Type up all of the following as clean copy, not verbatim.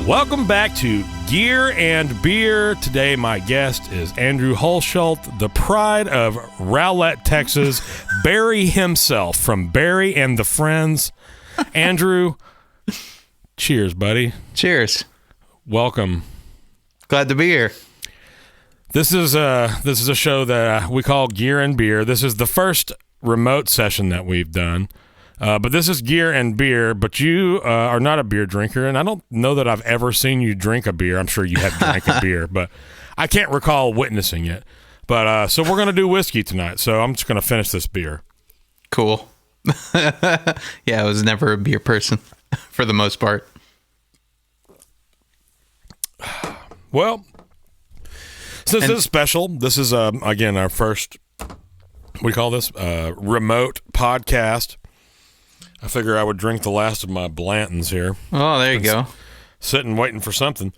Welcome back to Gear and Beer. Today my guest is Andrew Hulshult, the pride of Rowlett, Texas, Barry himself from Barry and the Friends. Andrew, cheers, buddy. Cheers. Welcome. Glad to be here. This is a show that we call Gear and Beer. This is the first remote session that we've done. But this is Gear and Beer, but you are not a beer drinker, and I don't know that I've ever seen you drink a beer. I'm sure you have drank a beer, but I can't recall witnessing it. But so we're going to do whiskey tonight, so I'm just going to finish this beer. Cool. Yeah, I was never a beer person for the most part. Well, since this is special, this is, again, our first, what do you call this, remote podcast. I figure I would drink the last of my Blantons here. Oh, there you go. Sitting waiting for something.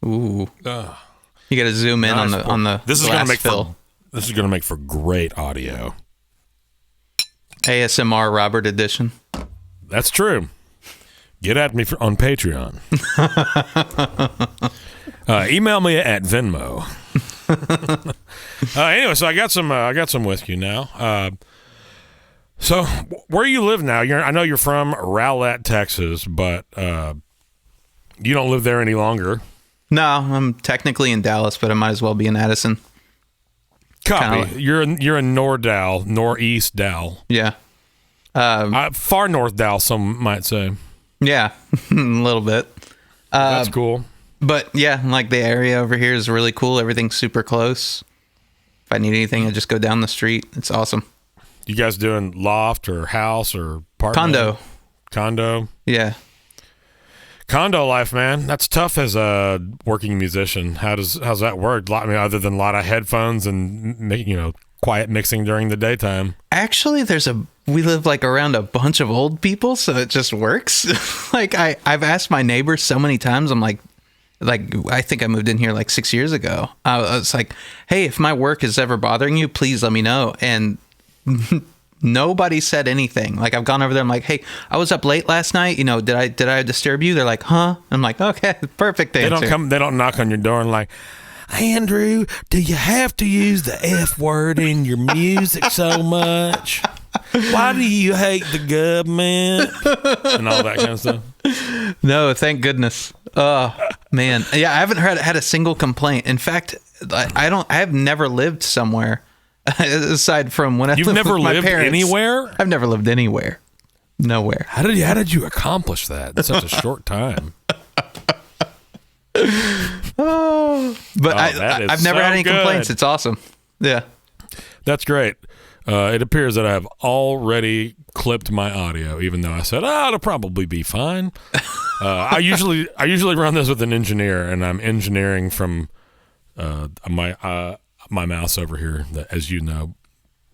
Ooh. You got to zoom in nice on the this is glass gonna make fill. This is going to make for great audio. ASMR Robert edition. That's true. Get at me on Patreon. Email me at Venmo. Anyway, so I got some whiskey now. So where you live now? I know you're from Rowlett, Texas, but you don't live there any longer. No, I'm technically in Dallas, but I might as well be in Addison. Copy. You're in Northeast Dal. Yeah. Far North Dal, some might say. Yeah, a little bit. That's cool. But yeah, like the area over here is really cool. Everything's super close. If I need anything, I just go down the street. It's awesome. You guys doing loft or house or apartment? Condo. Yeah. Condo life, man. That's tough as a working musician. How's that work? I mean, other than a lot of headphones and quiet mixing during the daytime. Actually, we live like around a bunch of old people, so it just works. Like I've asked my neighbors so many times. I'm like I think I moved in here like 6 years ago. I was like, hey, if my work is ever bothering you, please let me know. And nobody said anything. Like I've gone over there. I'm like, hey, I was up late last night. Did I disturb you? They're like, huh? I'm like, okay, perfect answer. They don't knock on your door and like, Andrew, do you have to use the F word in your music so much? Why do you hate the government? And all that kind of stuff. No, thank goodness. Oh, man. Yeah, I haven't had a single complaint. In fact, I have never lived somewhere aside from when I lived with my parents. You've never lived anywhere? I've never lived anywhere. Nowhere. How did you accomplish that in such a short time? But I've never had any complaints. It's awesome. Yeah. That's great. It appears that I have already clipped my audio, even though I said, it'll probably be fine. I usually run this with an engineer, and I'm engineering from my mouse over here. That, as you know,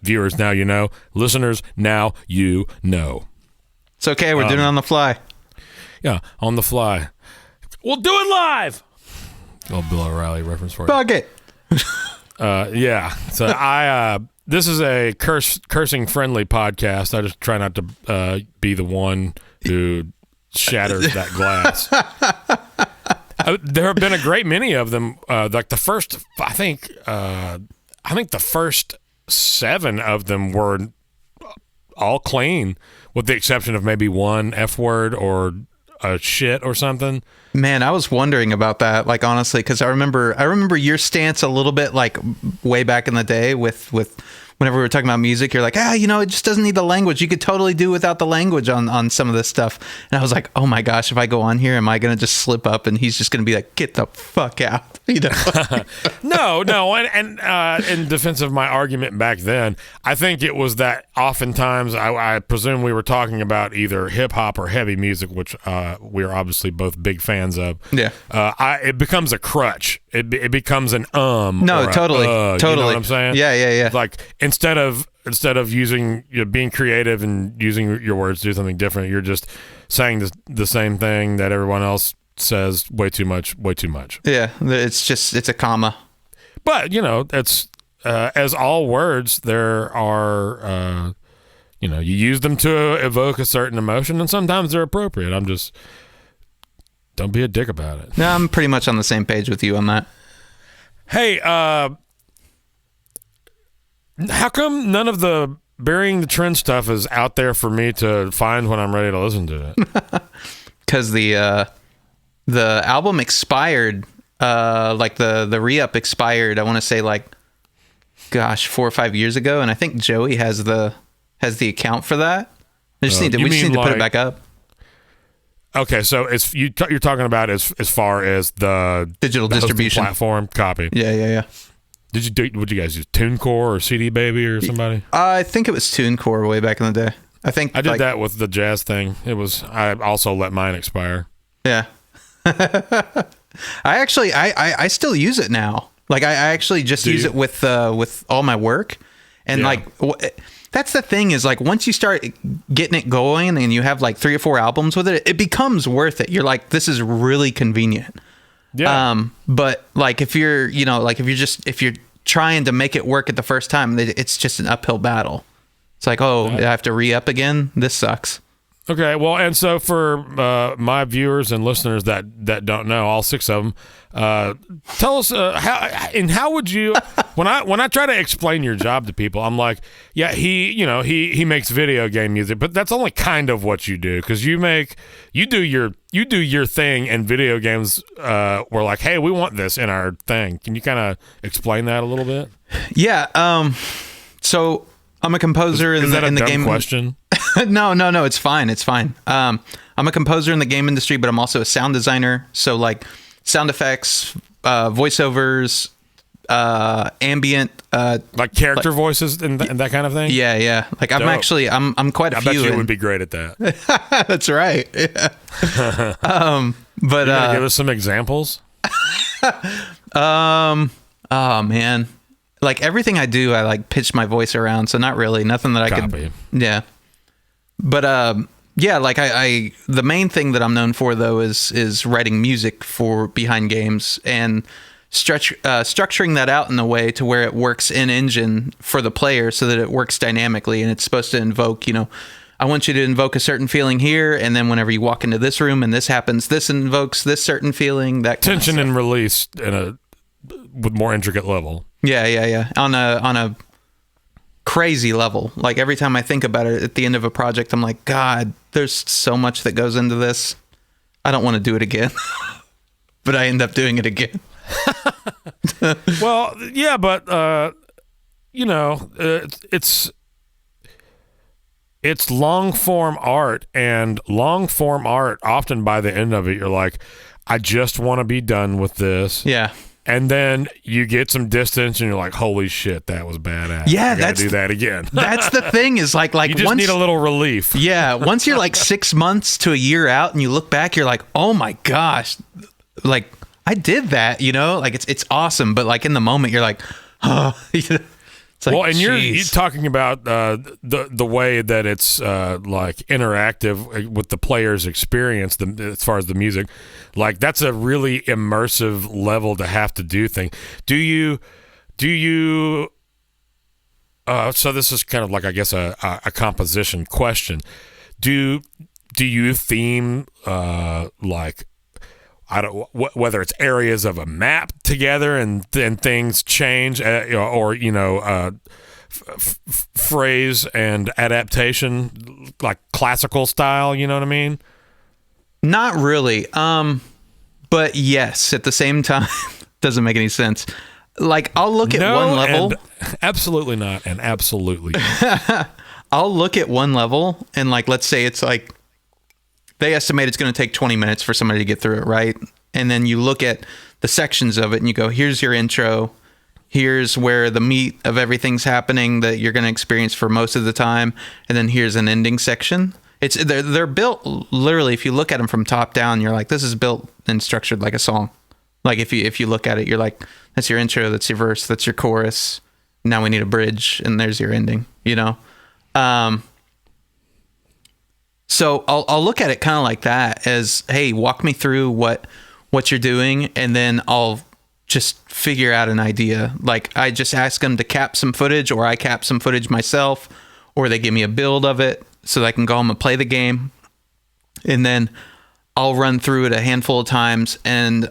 viewers, now you know. Listeners, now you know. It's okay. We're doing it on the fly. Yeah, on the fly. We'll do it live. Oh, Bill O'Reilly reference for you. Fuck it. Yeah. So this is a cursing friendly podcast. I just try not to be the one who shatters that glass. There have been a great many of them. Like the first, I think the first 7 of them were all clean, with the exception of maybe one F word or a shit or something. Man, I was wondering about that, like, honestly, because I remember your stance a little bit, like, way back in the day with whenever we were talking about music. You're like, it just doesn't need the language. You could totally do without the language on some of this stuff. And I was like, oh my gosh, if I go on here, am I going to just slip up and he's just going to be like, get the fuck out? No. And in defense of my argument back then, I think it was that oftentimes I presume we were talking about either hip hop or heavy music, which we are obviously both big fans of. Yeah. It becomes a crutch. It becomes an No, totally. Totally. You know what I'm saying? Yeah. Like instead of using, being creative and using your words to do something different, you're just saying the same thing that everyone else says way too much. Yeah, it's a comma. But it's as all words, there are, you use them to evoke a certain emotion, and sometimes they're appropriate. Don't be a dick about it. No, I'm pretty much on the same page with you on that. Hey, how come none of the Burying the Trend stuff is out there for me to find when I'm ready to listen to it? Because the album expired, like the re-up expired, I want to say 4 or 5 years ago, and I think Joey has the account for that. We just need to put it back up. Okay, so you're talking about as far as the digital distribution platform copy. Yeah. Would you guys use TuneCore or CD Baby or somebody? I think it was TuneCore way back in the day. I did that with the jazz thing. I also let mine expire. Yeah. I still use it now. I actually just use it with all my work, and that's the thing is once you start getting it going and you have 3 or 4 albums with it, it becomes worth it. You're like, this is really convenient. Yeah. But if you're if you're trying to make it work at the first time, it's just an uphill battle. It's I have to re-up again. This sucks. Okay, well, and so for my viewers and listeners that don't know, all 6 of them, tell us how would you when I try to explain your job to people, I'm like, yeah, he makes video game music, but that's only kind of what you do, because you do your thing, and video games were like, hey, we want this in our thing. Can you kind of explain that a little bit? Yeah. So I'm a composer in the game question. No, it's fine. I'm a composer in the game industry, but I'm also a sound designer. So sound effects, voiceovers, ambient, character voices and that kind of thing. Yeah. I'm quite a few. I bet you would be great at that. That's right. Yeah. But give us some examples. Oh man. Everything I do, I pitch my voice around, so not really nothing that I could. Yeah. But I the main thing that I'm known for though is writing music for behind games and structuring that out in a way to where it works in engine for the player, so that it works dynamically, and it's supposed to invoke, I want you to invoke a certain feeling here, and then whenever you walk into this room and this happens, this invokes this certain feeling, that kind tension and release with more intricate level. Yeah. On a crazy level. Every time I think about it at the end of a project, I'm like, God, there's so much that goes into this. I don't want to do it again. But I end up doing it again. Well, yeah, but it's long form art, and long form art, often by the end of it, you're like, I just want to be done with this. Yeah. And then you get some distance, and you're like, "Holy shit, that was badass! Yeah, I gotta do that again." That's the thing is you just need a little relief. Yeah, once you're 6 months to a year out, and you look back, you're like, "Oh my gosh, I did that!" It's awesome. But in the moment, you're like, "Oh." It's well, and you're talking about the way that it's interactive with the player's experience, as far as the music. That's a really immersive level to have to do things. Do you? So this is kind of I guess a composition question. Do you theme whether it's areas of a map together and then things change, or phrase and adaptation, classical style, you know what I mean? Not really. But yes, at the same time, doesn't make any sense. I'll look at one level. Absolutely not. And absolutely. I'll look at one level and let's say it's they estimate it's going to take 20 minutes for somebody to get through it, right? And then you look at the sections of it and you go, here's your intro. Here's where the meat of everything's happening that you're going to experience for most of the time. And then here's an ending section. They're built literally, if you look at them from top down, you're like, this is built and structured like a song. If you look at it, you're like, that's your intro, that's your verse, that's your chorus. Now we need a bridge, and there's your ending, So I'll look at it kind of like that, as, hey, walk me through what you're doing, and then I'll just figure out an idea. Like I just ask them to cap some footage, or I cap some footage myself, or they give me a build of it so that I can go home and play the game. And then I'll run through it a handful of times, and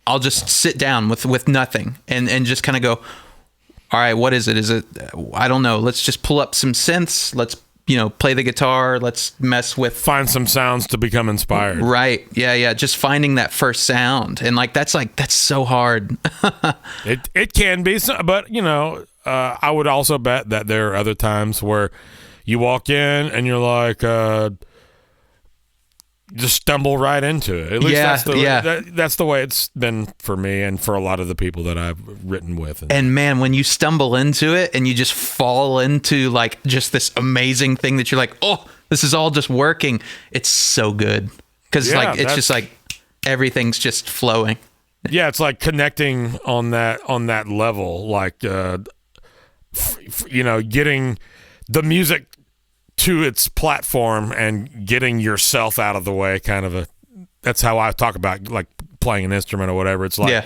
I'll just sit down with nothing and just kind of go, all right, what is it? Is it, I don't know. Let's just pull up some synths. Let's, play the guitar. Let's mess with. Find some sounds to become inspired. Right. Yeah. Just finding that first sound. And that's so hard. It can be, but I would also bet that there are other times where you walk in and you're like, just stumble right into it. At least that's the way it's been for me and for a lot of the people that I've written with. And man, when you stumble into it and you just fall into like just this amazing thing that you're like, oh, this is all just working. It's so good. Because it's just like everything's just flowing. Yeah, it's like connecting on that level, like getting the music to its platform and getting yourself out of the way. That's how I talk about like playing an instrument or whatever. It's like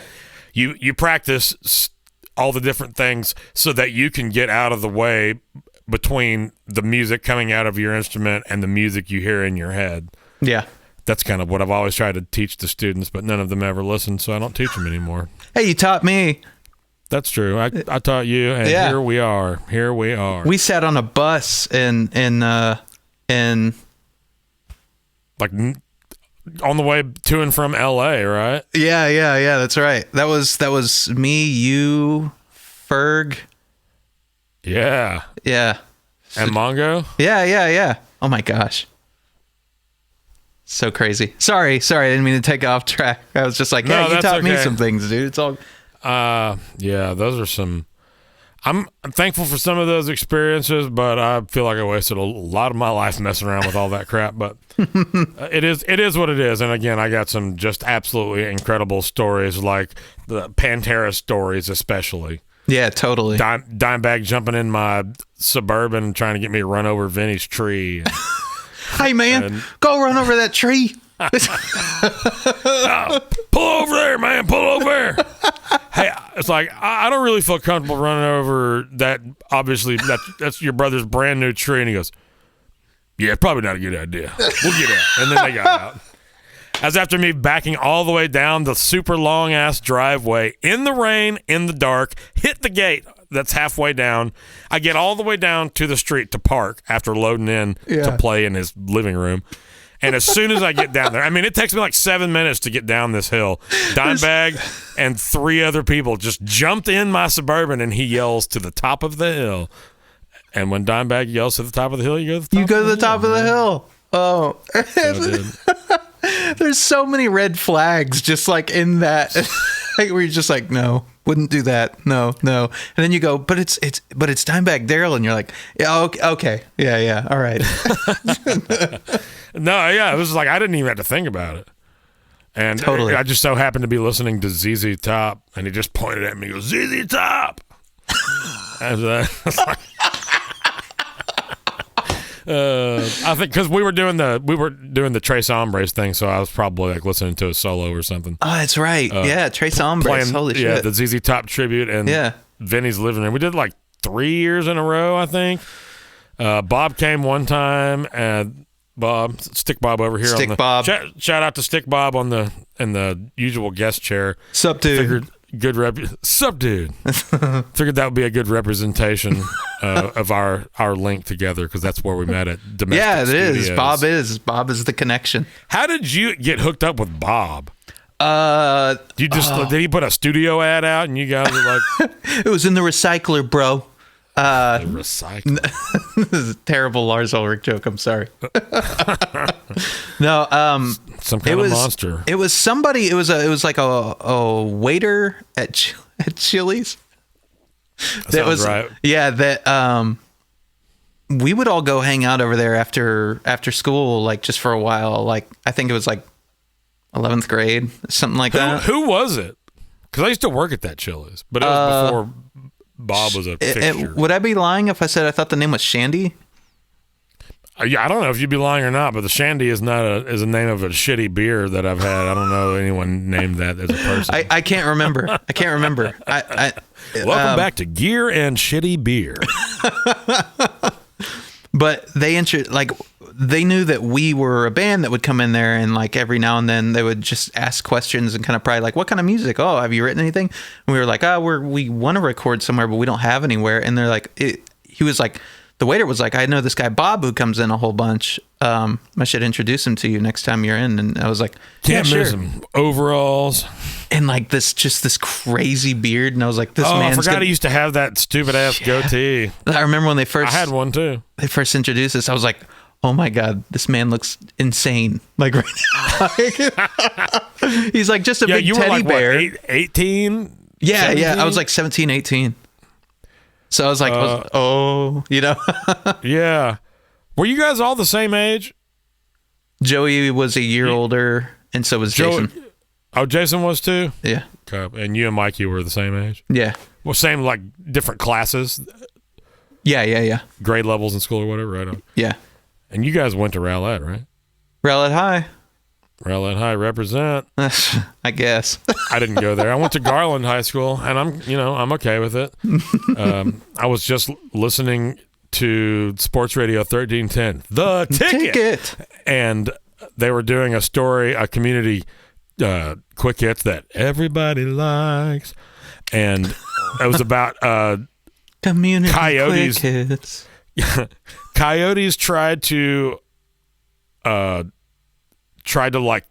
you practice all the different things so that you can get out of the way between the music coming out of your instrument and the music you hear in your head. Yeah. That's kind of what I've always tried to teach the students, but none of them ever listen, so I don't teach them anymore. Hey, you taught me. That's true. I taught you, and here we are. Here we are. We sat on a bus in like on the way to and from LA, right? Yeah. That's right. That was me, you, Ferg. Yeah. And Mongo. Yeah. Oh my gosh. So crazy. Sorry. I didn't mean to take off track. I was just like, you taught me some things, dude. It's all. Those are some. I'm thankful for some of those experiences, but I feel like I wasted a lot of my life messing around with all that crap. But it is what it is. And again, I got some just absolutely incredible stories, like the Pantera stories, especially. Yeah, totally. Dimebag jumping in my Suburban and trying to get me to run over Vinny's tree. Hey man, go run over that tree. Pull over there, man. Pull over there. Hey, it's like I don't really feel comfortable running over that. Obviously, that's your brother's brand new tree, and he goes, "Yeah, probably not a good idea. We'll get out." And then they got out. As after me backing all the way down the super long ass driveway in the rain, in the dark, hit the gate that's halfway down. I get all the way down to the street to park after loading in to play in his living room. And as soon as I get down there, I mean, it takes me like 7 minutes to get down this hill. Dimebag and 3 other people just jumped in my Suburban, and he yells to the top of the hill. And when Dimebag yells to the top of the hill, you go to the top of the hill. Oh. There's so many red flags just like in that. Like, where you're just like, no, wouldn't do that. No. And then you go, but it's Dimebag Daryl, and you're like, yeah, okay. Yeah. All right. No, yeah, it was like I didn't even have to think about it. And totally. I just so happened to be listening to ZZ Top, and he just pointed at me and goes, ZZ Top! And I think because we were doing the Tres Hombres thing, so I was probably like listening to a solo or something. Oh, that's right. Tres Hombres. Holy shit. Yeah, the ZZ Top tribute and Vinny's living room. We did like 3 years in a row, I think. Bob came one time, and Stick Bob over here. Bob. Shout out to Stick Bob in the usual guest chair. Sup, dude. Sup, dude. Figured that would be a good representation of our link together, because that's where we met at Domestic Studios. Bob is the connection. How did you get hooked up with Bob? Did he put a studio ad out and you guys were like, it was in the recycler, bro. The recycler. This is a terrible Lars Ulrich joke. I'm sorry. No, some kind of monster. It was somebody. It was like a waiter at Chili's. That was right. Yeah, that we would all go hang out over there after school, like just for a while. Like I think it was like 11th grade, something like that. Who was it? Because I used to work at that Chili's, but it was before Bob was a fixture. Would I be lying if I said I thought the name was Shandy? Yeah, I don't know if you'd be lying or not, but the Shandy is is a name of a shitty beer that I've had. I don't know anyone named that as a person. I can't remember. Welcome back to Gear and Shitty Beer. But they knew that we were a band that would come in there, and like every now and then they would just ask questions and kind of probably like, what kind of music? Oh, have you written anything? And we were like, we want to record somewhere, but we don't have anywhere. And they're like, he was like, the waiter was like, I know this guy Bob who comes in a whole bunch. I should introduce him to you next time you're in. And I was like, can't miss him. Overalls. And like this crazy beard. And I was like, this man. I forgot he used to have that stupid ass goatee. I remember when I had one too. They first introduced us. I was like, oh my God, this man looks insane. Like right now. He's like just a big teddy bear. What, 18? Yeah, 17? yeah. I was like 17, 18. So I was like, Yeah. Were you guys all the same age? Joey was a year older, and so was Jason. Oh, Jason was too? Yeah. Okay. And you and Mikey were the same age? Yeah. Well, same, like, different classes? Yeah. Grade levels in school or whatever, right? Yeah. And you guys went to Rowlett, right? Rowlett High. Rowlett High, represent. I guess. I didn't go there. I went to Garland High School, and I'm okay with it. I was just listening to Sports Radio 1310, The Ticket. And they were doing a community quick hits that everybody likes. And it was about community coyotes. Quick hits. Coyotes tried to like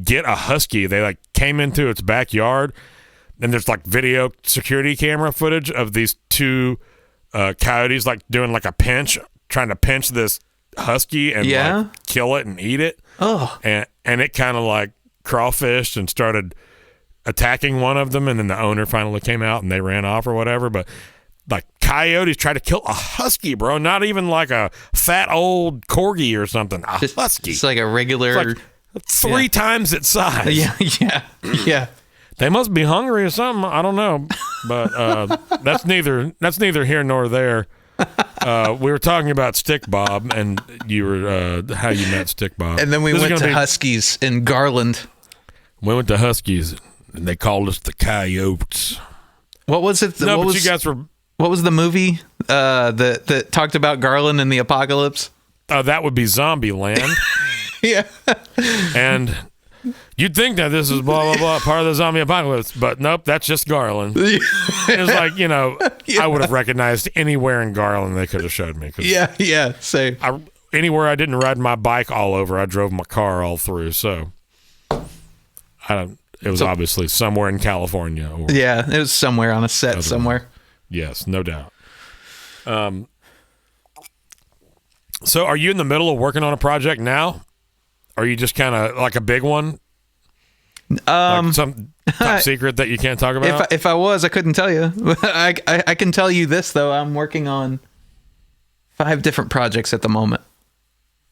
get a husky. They like came into its backyard, and there's like video security camera footage of these two coyotes like doing like a pinch, trying to pinch this husky and like kill it and eat it. Oh, and it kind of like crawfished and started attacking one of them, and then the owner finally came out and they ran off or whatever. But like coyotes tried to kill a husky, bro. Not even like a fat old corgi or something. A husky. It's like a regular, like 3 times its size. Yeah. They must be hungry or something. I don't know, but that's neither here nor there. We were talking about Stick Bob, and you were how you met Stick Bob, and then we went to Huskies in Garland. We went to Huskies, and they called us the Coyotes. What was it? You guys were. What was the movie that talked about Garland and the apocalypse? That would be Zombieland. Yeah. And you'd think that this is blah, blah, blah, part of the zombie apocalypse, but nope, that's just Garland. It was like, I would have recognized anywhere in Garland they could have showed me. Yeah, same. Anywhere I didn't ride my bike all over, I drove my car all through, so it was obviously somewhere in California. It was somewhere on a set somewhere. Yes, no doubt. So are you in the middle of working on a project now? Are you just kind of like a big one? Like some top secret that you can't talk about? If I was, I couldn't tell you. I can tell you this, though. I'm working on 5 different projects at the moment.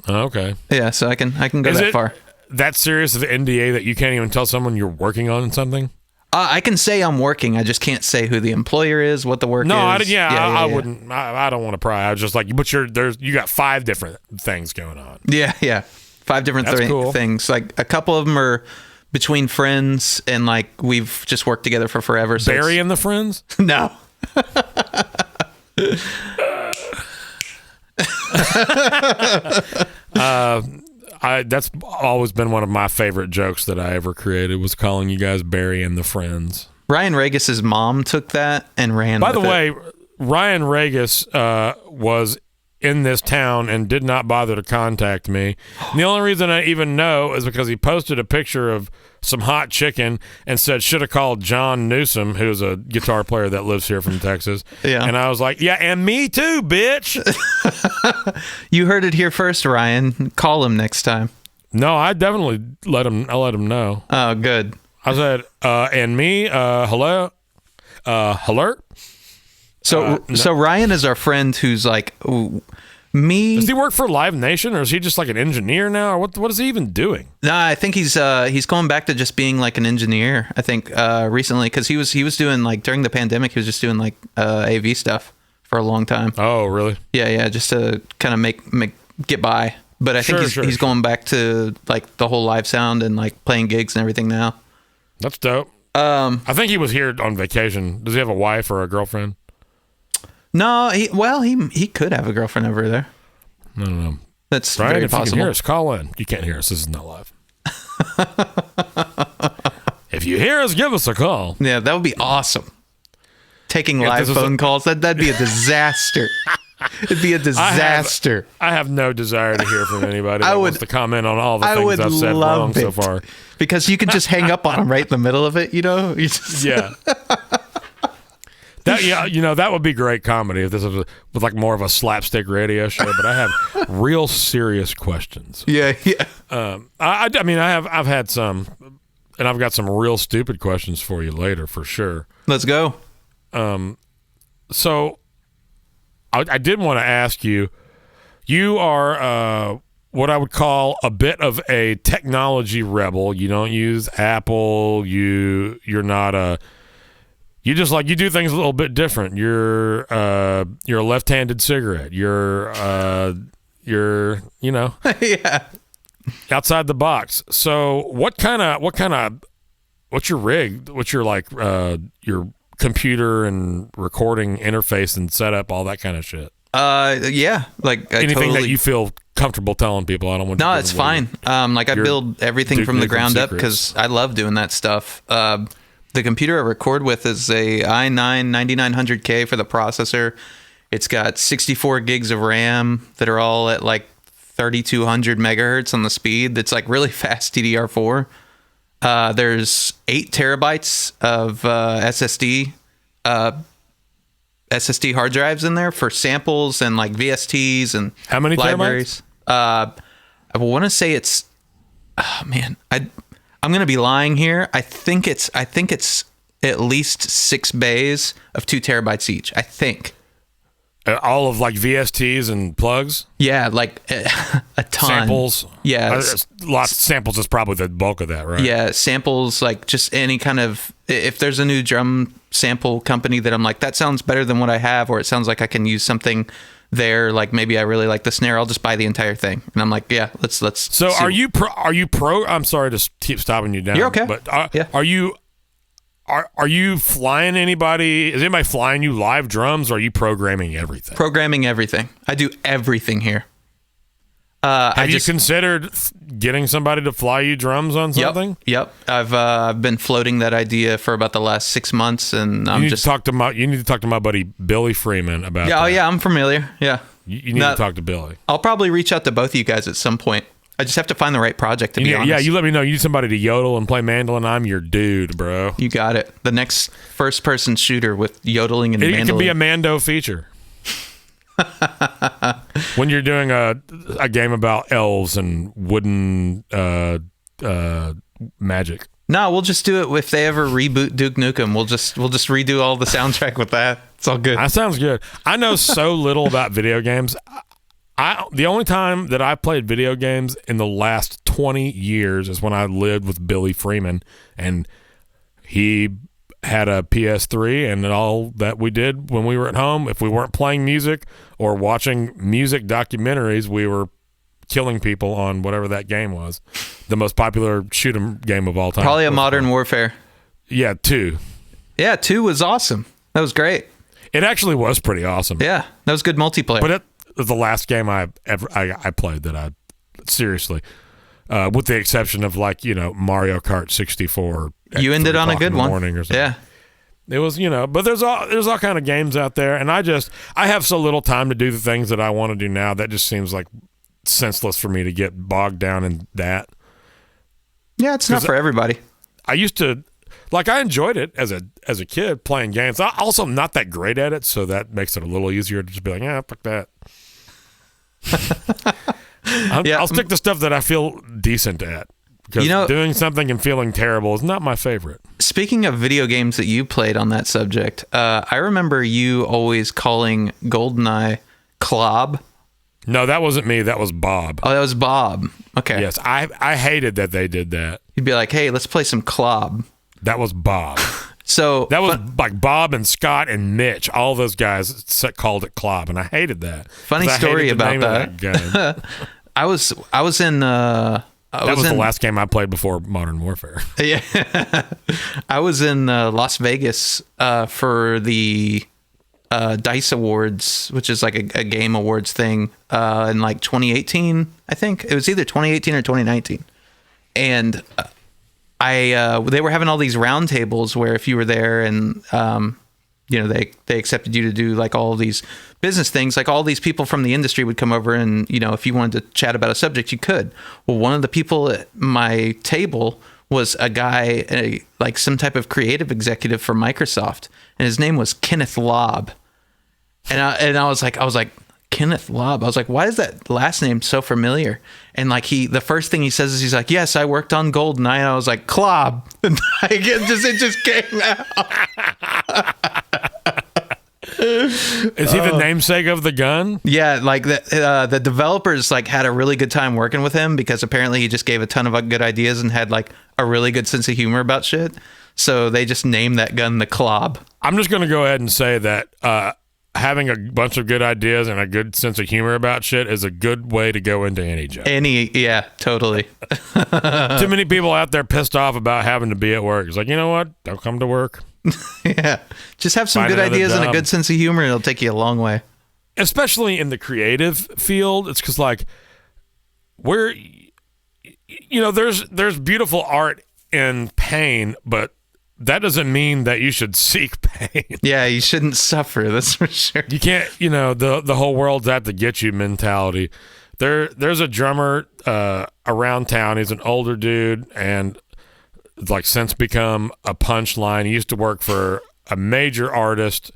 Okay. Yeah, so I can go that far. That serious of an NDA that you can't even tell someone you're working on something? I can say I'm working. I just can't say who the employer is, what the work is. I wouldn't. I don't want to pry. I was just like, but you got 5 different things going on. Yeah. 5 different things. Like a couple of them are between friends, and like we've just worked together for forever. So Barry and the Friends? No. That's always been one of my favorite jokes that I ever created, was calling you guys Barry and the Friends. Ryan Regis's mom took that and ran with it. By the way, it. Ryan Regis was in this town and did not bother to contact me. And the only reason I even know is because he posted a picture of some hot chicken and said, should have called John Newsom, who's a guitar player that lives here from Texas. Yeah. And I was like, yeah, and me too, bitch. You heard it here first, Ryan. Call him next time. No, I definitely let him know. Oh, good. I said, and me, hello? Hello? So Ryan is our friend who's like, me. Does he work for Live Nation, or is he just like an engineer now? Or what is he even doing? No, I think he's going back to just being like an engineer. I think recently, because he was doing like during the pandemic, he was just doing like AV stuff for a long time. Oh, really? Yeah, just to kind of make get by. But I think he's going back to like the whole live sound and like playing gigs and everything now. That's dope. I think he was here on vacation. Does he have a wife or a girlfriend? No, he could have a girlfriend over there. I don't know. That's Brian, very if possible. you can hear us, call in. You can't hear us. This is not live. If you hear us, give us a call. Yeah, that would be awesome. Taking live phone calls, that'd be a disaster. It'd be a disaster. I have no desire to hear from anybody that wants to comment on all the things I've said wrong so far. Because you can just hang up on them right in the middle of it, you know? Yeah. That would be great comedy if this was with like more of a slapstick radio show. But I have real serious questions. Yeah. I've had some, and I've got some real stupid questions for you later for sure. Let's go. So I did want to ask you. You are what I would call a bit of a technology rebel. You don't use Apple. You're not a. You just you do things a little bit different. You're a left-handed cigarette. You're yeah, outside the box. So what's your rig? What's your computer and recording interface and setup, all that kind of shit? Yeah, like anything that you feel comfortable telling people. I don't want. No, it's fine. I build everything from the ground up because I love doing that stuff. The computer I record with is a i9 9900K for the processor. It's got 64 gigs of RAM that are all at like 3200 megahertz on the speed. That's like really fast DDR4. There's 8 terabytes of SSD hard drives in there for samples and like VSTs and how many libraries. Terabytes? I want to say it's. Oh man, I'm going to be lying here. I think it's at least 6 bays of 2 terabytes each. I think. All of like VSTs and plugs? Yeah, like a ton. Samples? Yeah. Lots of samples is probably the bulk of that, right? Yeah, samples, like just any kind of, if there's a new drum sample company that I'm like, that sounds better than what I have, or it sounds like I can use something there, like maybe I really like the snare, I'll just buy the entire thing. And I'm like, yeah, let's So see. Are you pro? I'm sorry to keep stopping you down. You're okay. But are you flying anybody? Is anybody flying you live drums, or are you programming everything? Programming everything. I do everything here. Have you considered getting somebody to fly you drums on something? Yep. I've been floating that idea for about the last 6 months, and you need to talk to my buddy Billy Freeman about. Yeah, that. oh yeah, I'm familiar. Yeah, you need to talk to Billy. I'll probably reach out to both of you guys at some point. I just have to find the right project to be honest. Yeah, you let me know. You need somebody to yodel and play mandolin. I'm your dude, bro. You got it. The next first-person shooter with yodeling and mandolin. It can be a Mando feature. When you're doing a game about elves and wooden magic. No, we'll just do it if they ever reboot Duke Nukem. We'll just redo all the soundtrack with that. It's all good. That sounds good. I know so little about video games. The only time that I played video games in the last 20 years is when I lived with Billy Freeman, and he had a PS3, and all that we did when we were at home, if we weren't playing music or watching music documentaries, we were killing people on whatever that game was. The most popular shoot 'em game of all time. Probably a Modern Warfare. Yeah, 2. Yeah, 2 was awesome. That was great. It actually was pretty awesome. Yeah, that was good multiplayer. But it was the last game I played that I seriously, with the exception of Mario Kart 64. You ended on a good one. Or something. Yeah. It was, but there's all kind of games out there, and I have so little time to do the things that I want to do now that just seems like senseless for me to get bogged down in that. Yeah, it's not for everybody. I used to, I enjoyed it as a kid playing games. I also am not that great at it, so that makes it a little easier to just be like, yeah, fuck that. I'll stick to stuff that I feel decent at. Because doing something and feeling terrible is not my favorite. Speaking of video games that you played on that subject, I remember you always calling GoldenEye Clob. No, that wasn't me. That was Bob. Oh, that was Bob. Okay. Yes, I hated that they did that. You'd be like, hey, let's play some Clob. That was Bob. So that was like Bob and Scott and Mitch. All those guys called it clop, and I hated that. Funny story about that. Gun. I was in. That was the last game I played before Modern Warfare. Yeah, I was in Las Vegas for the DICE Awards, which is like a game awards thing, in like 2018. I think it was either 2018 or 2019, and they were having all these roundtables where if you were there and they accepted you to do like all these business things, like all these people from the industry would come over and, if you wanted to chat about a subject, you could. Well, one of the people at my table was a guy, like some type of creative executive for Microsoft, and his name was Kenneth Lobb. And I was like, Kenneth Lobb. I was like, why is that last name so familiar? And like the first thing he says is he's like, yes, I worked on GoldenEye. And I was like, Klob. And it just came out. Is he the namesake of the gun? Yeah, like the developers like had a really good time working with him because apparently he just gave a ton of good ideas and had like a really good sense of humor about shit. So they just named that gun the Klob. I'm just going to go ahead and say that having a bunch of good ideas and a good sense of humor about shit is a good way to go into any job. Yeah, totally. Too many people out there pissed off about having to be at work. It's like, you know what? Don't come to work. Yeah. Just have some good ideas and a good sense of humor, and it'll take you a long way. Especially in the creative field. It's because, like, there's beautiful art in pain, but that doesn't mean that you should seek pain. Yeah, you shouldn't suffer. That's for sure. You can't, the whole world's out to get you mentality. There's a drummer around town. He's an older dude and like since become a punchline. He used to work for a major artist,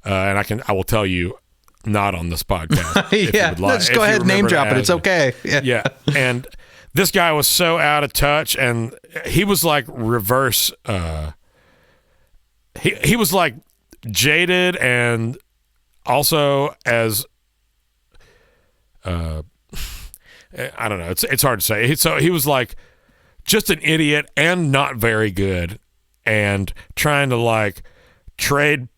and I will tell you, not on this podcast. Yeah, let's go ahead and name drop it. It's okay. Yeah, and this guy was so out of touch, and he was like reverse. He was like jaded, and also as I don't know. It's hard to say. So he was like just an idiot and not very good, and trying to like trade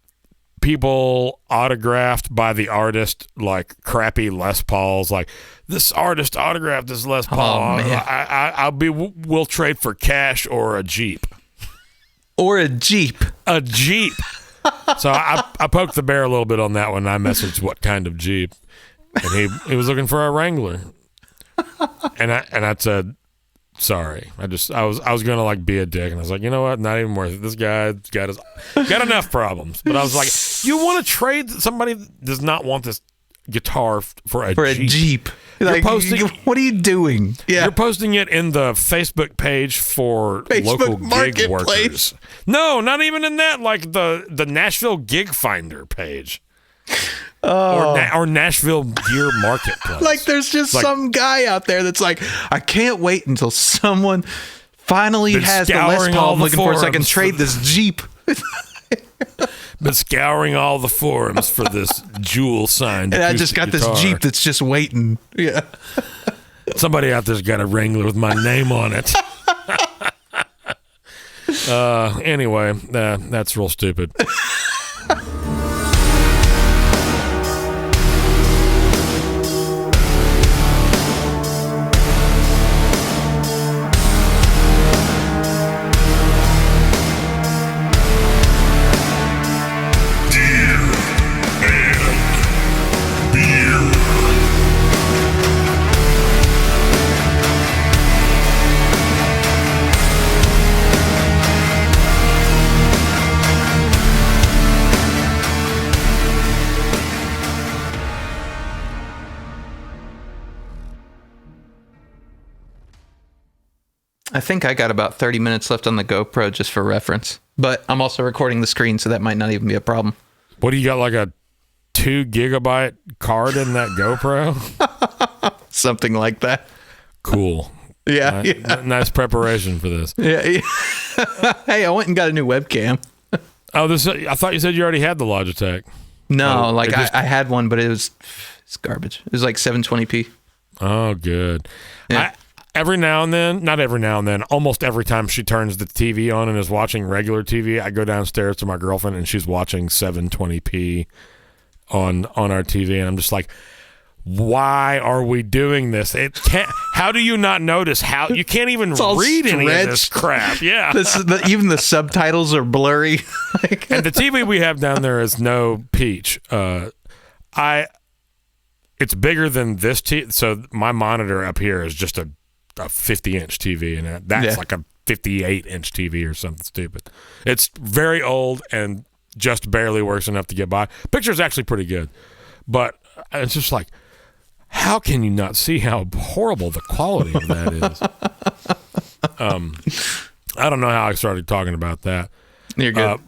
people autographed by the artist like crappy Les Pauls. Like, this artist autographed this Les Paul. We'll trade for cash or a Jeep. Or a Jeep. A Jeep. So I poked the bear a little bit on that one. I messaged what kind of Jeep, and he was looking for a Wrangler, and I said, sorry. I was gonna like be a dick, and I was like, you know what? Not even worth it. This guy's got enough problems. But I was like, you want to trade? Somebody does not want this guitar for a Jeep. Like, what are you doing? Yeah. You're posting it in the Facebook page for local gig workers. No, not even in that. Like the Nashville Gig Finder page. Or Nashville Gear Marketplace. Like there's just like, some guy out there that's like, I can't wait until someone finally has the Les Paul I'm looking for so I can trade this Jeep. Been scouring all the forums for this jewel signed. And I just got guitar. This Jeep that's just waiting. Yeah. Somebody out there's got a Wrangler with my name on it. Anyway, that's real stupid. I think I got about 30 minutes left on the GoPro just for reference, but I'm also recording the screen, so that might not even be a problem. What do you got, like a 2 gigabyte card in that GoPro? Something like that. Cool. Yeah, Nice preparation for this. Yeah. Hey, I went and got a new webcam. I thought you said you already had the Logitech. No, I had one, but it's garbage. It was like 720p. Oh, good. Yeah. every now and then, not every now and then, almost every time she turns the TV on and is watching regular TV, I go downstairs to my girlfriend and she's watching 720p on our TV, and I'm just like, why are we doing this? It can't. How do you not notice? How you can't even read any of this crap? Yeah, even the subtitles are blurry. And the TV we have down there is no peach. It's bigger than this TV. So my monitor up here is just a 50-inch TV, and that's like a 58-inch TV or something stupid. It's very old and just barely works enough to get by. Picture's actually pretty good, but it's just like, how can you not see how horrible the quality of that is? I don't know how I started talking about that. You're good.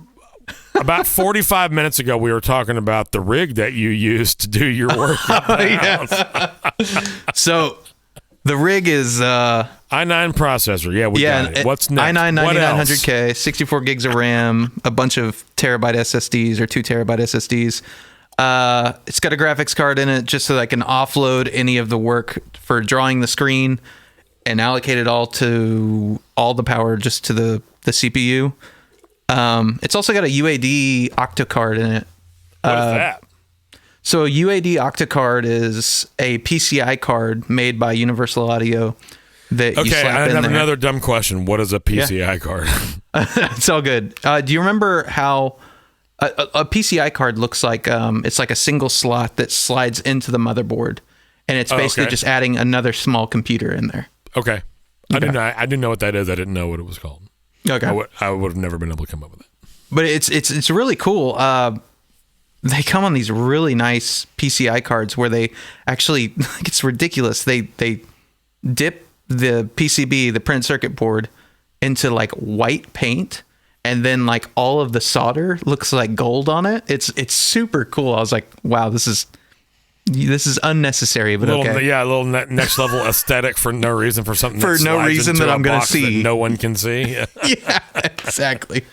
About 45 minutes ago, we were talking about the rig that you used to do your work. So the rig is i9 processor. Yeah, we got it. What's next? i9 9900K, 64 gigs of RAM, a bunch of terabyte SSDs or 2 terabyte SSDs. It's got a graphics card in it just so that I can offload any of the work for drawing the screen and allocate it all the power just to the CPU. It's also got a UAD octocard in it. What is that? So a UAD octocard is a PCI card made by Universal Audio that you slap I in have there. another dumb question. What is a PCI card? It's all good. Do you remember how a PCI card looks like? It's like a single slot that slides into the motherboard, and it's basically just adding another small computer in there. Okay. I didn't know what that is. I didn't know what it was called. Okay. I would have never been able to come up with it. But it's really cool. They come on these really nice PCI cards where they actually, it's ridiculous. They dip the PCB, the printed circuit board, into like white paint, and then like all of the solder looks like gold on it. It's super cool. I was like, wow, this is unnecessary, but okay. Yeah, a little next level aesthetic for no reason, for something for no reason that I'm going to see. That no one can see. Yeah, exactly.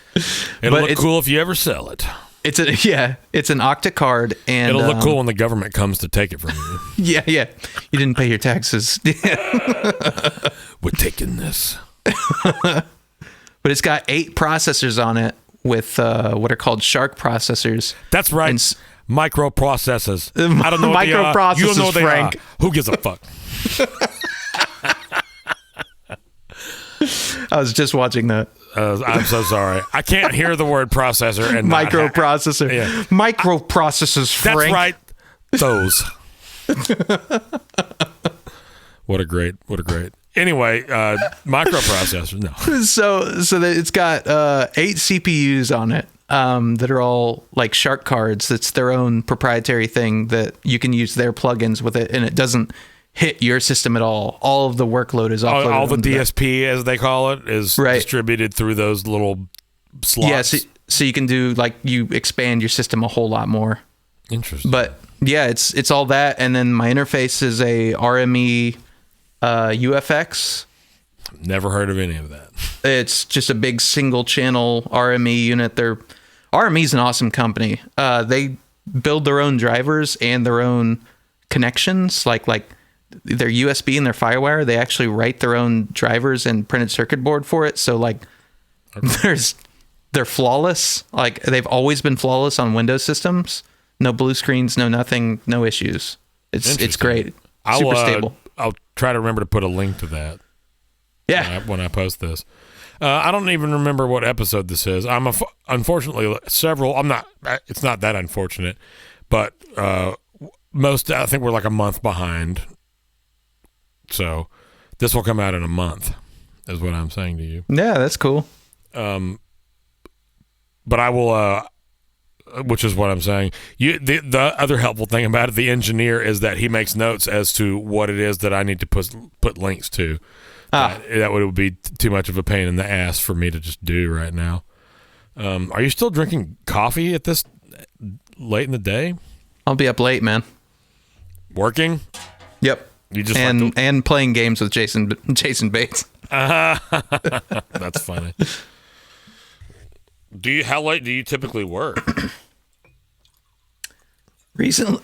It'll look cool if you ever sell it. It's an octocard, and it'll look cool when the government comes to take it from you. Yeah. You didn't pay your taxes. We're taking this. But it's got 8 processors on it with what are called Shark processors. That's right. Microprocessors. I don't know what microprocessors, you don't know what Frank. Who gives a fuck? I was just watching that. I'm so sorry. I can't hear the word processor and microprocessor. Microprocessors, Frank. That's right. Those. What a great. Anyway, microprocessor. No. So it's got 8 CPUs on it that are all like Shark cards. It's their own proprietary thing that you can use their plugins with it, and it doesn't hit your system at all. All of the workload is offloaded. All the DSP, as they call it, is distributed through those little slots. Yeah, so you can do, like, you expand your system a whole lot more. Interesting. But yeah, it's all that, and then my interface is a RME UFX. Never heard of any of that. It's just a big single channel RME unit. RME's an awesome company. They build their own drivers and their own connections, like their USB and their FireWire. They actually write their own drivers and printed circuit board for it. So like they're flawless. Like they've always been flawless on Windows systems. No blue screens, no nothing, no issues. It's great. Super stable. I'll try to remember to put a link to that. Yeah. When I post this. I don't even remember what episode this is. Unfortunately I'm not, it's not that unfortunate, but I think we're like a month behind. So this will come out in a month, is what I'm saying to you. Yeah, that's cool. But I will, which is what I'm saying. The other helpful thing about it, the engineer, is that he makes notes as to what it is that I need to put links to. That would be too much of a pain in the ass for me to just do right now. Are you still drinking coffee at this late in the day? I'll be up late, man. Working? Yep. You just and playing games with Jason Bates. That's funny. How late do you typically work? Recently,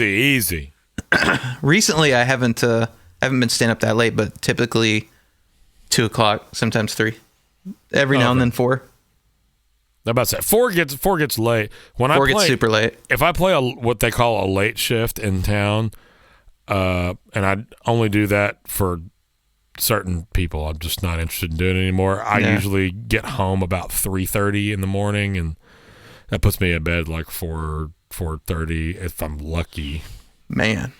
Easy. Recently, I haven't I haven't been staying up that late, but typically 2 o'clock, sometimes 3. Every now and then 4. I'm about to say 4 gets late. When 4 gets super late. If I play what they call a late shift in town, and I only do that for certain people, I'm just not interested in doing it anymore. I usually get home about 3:30 in the morning, and that puts me in bed like 4:30 if I'm lucky. Man.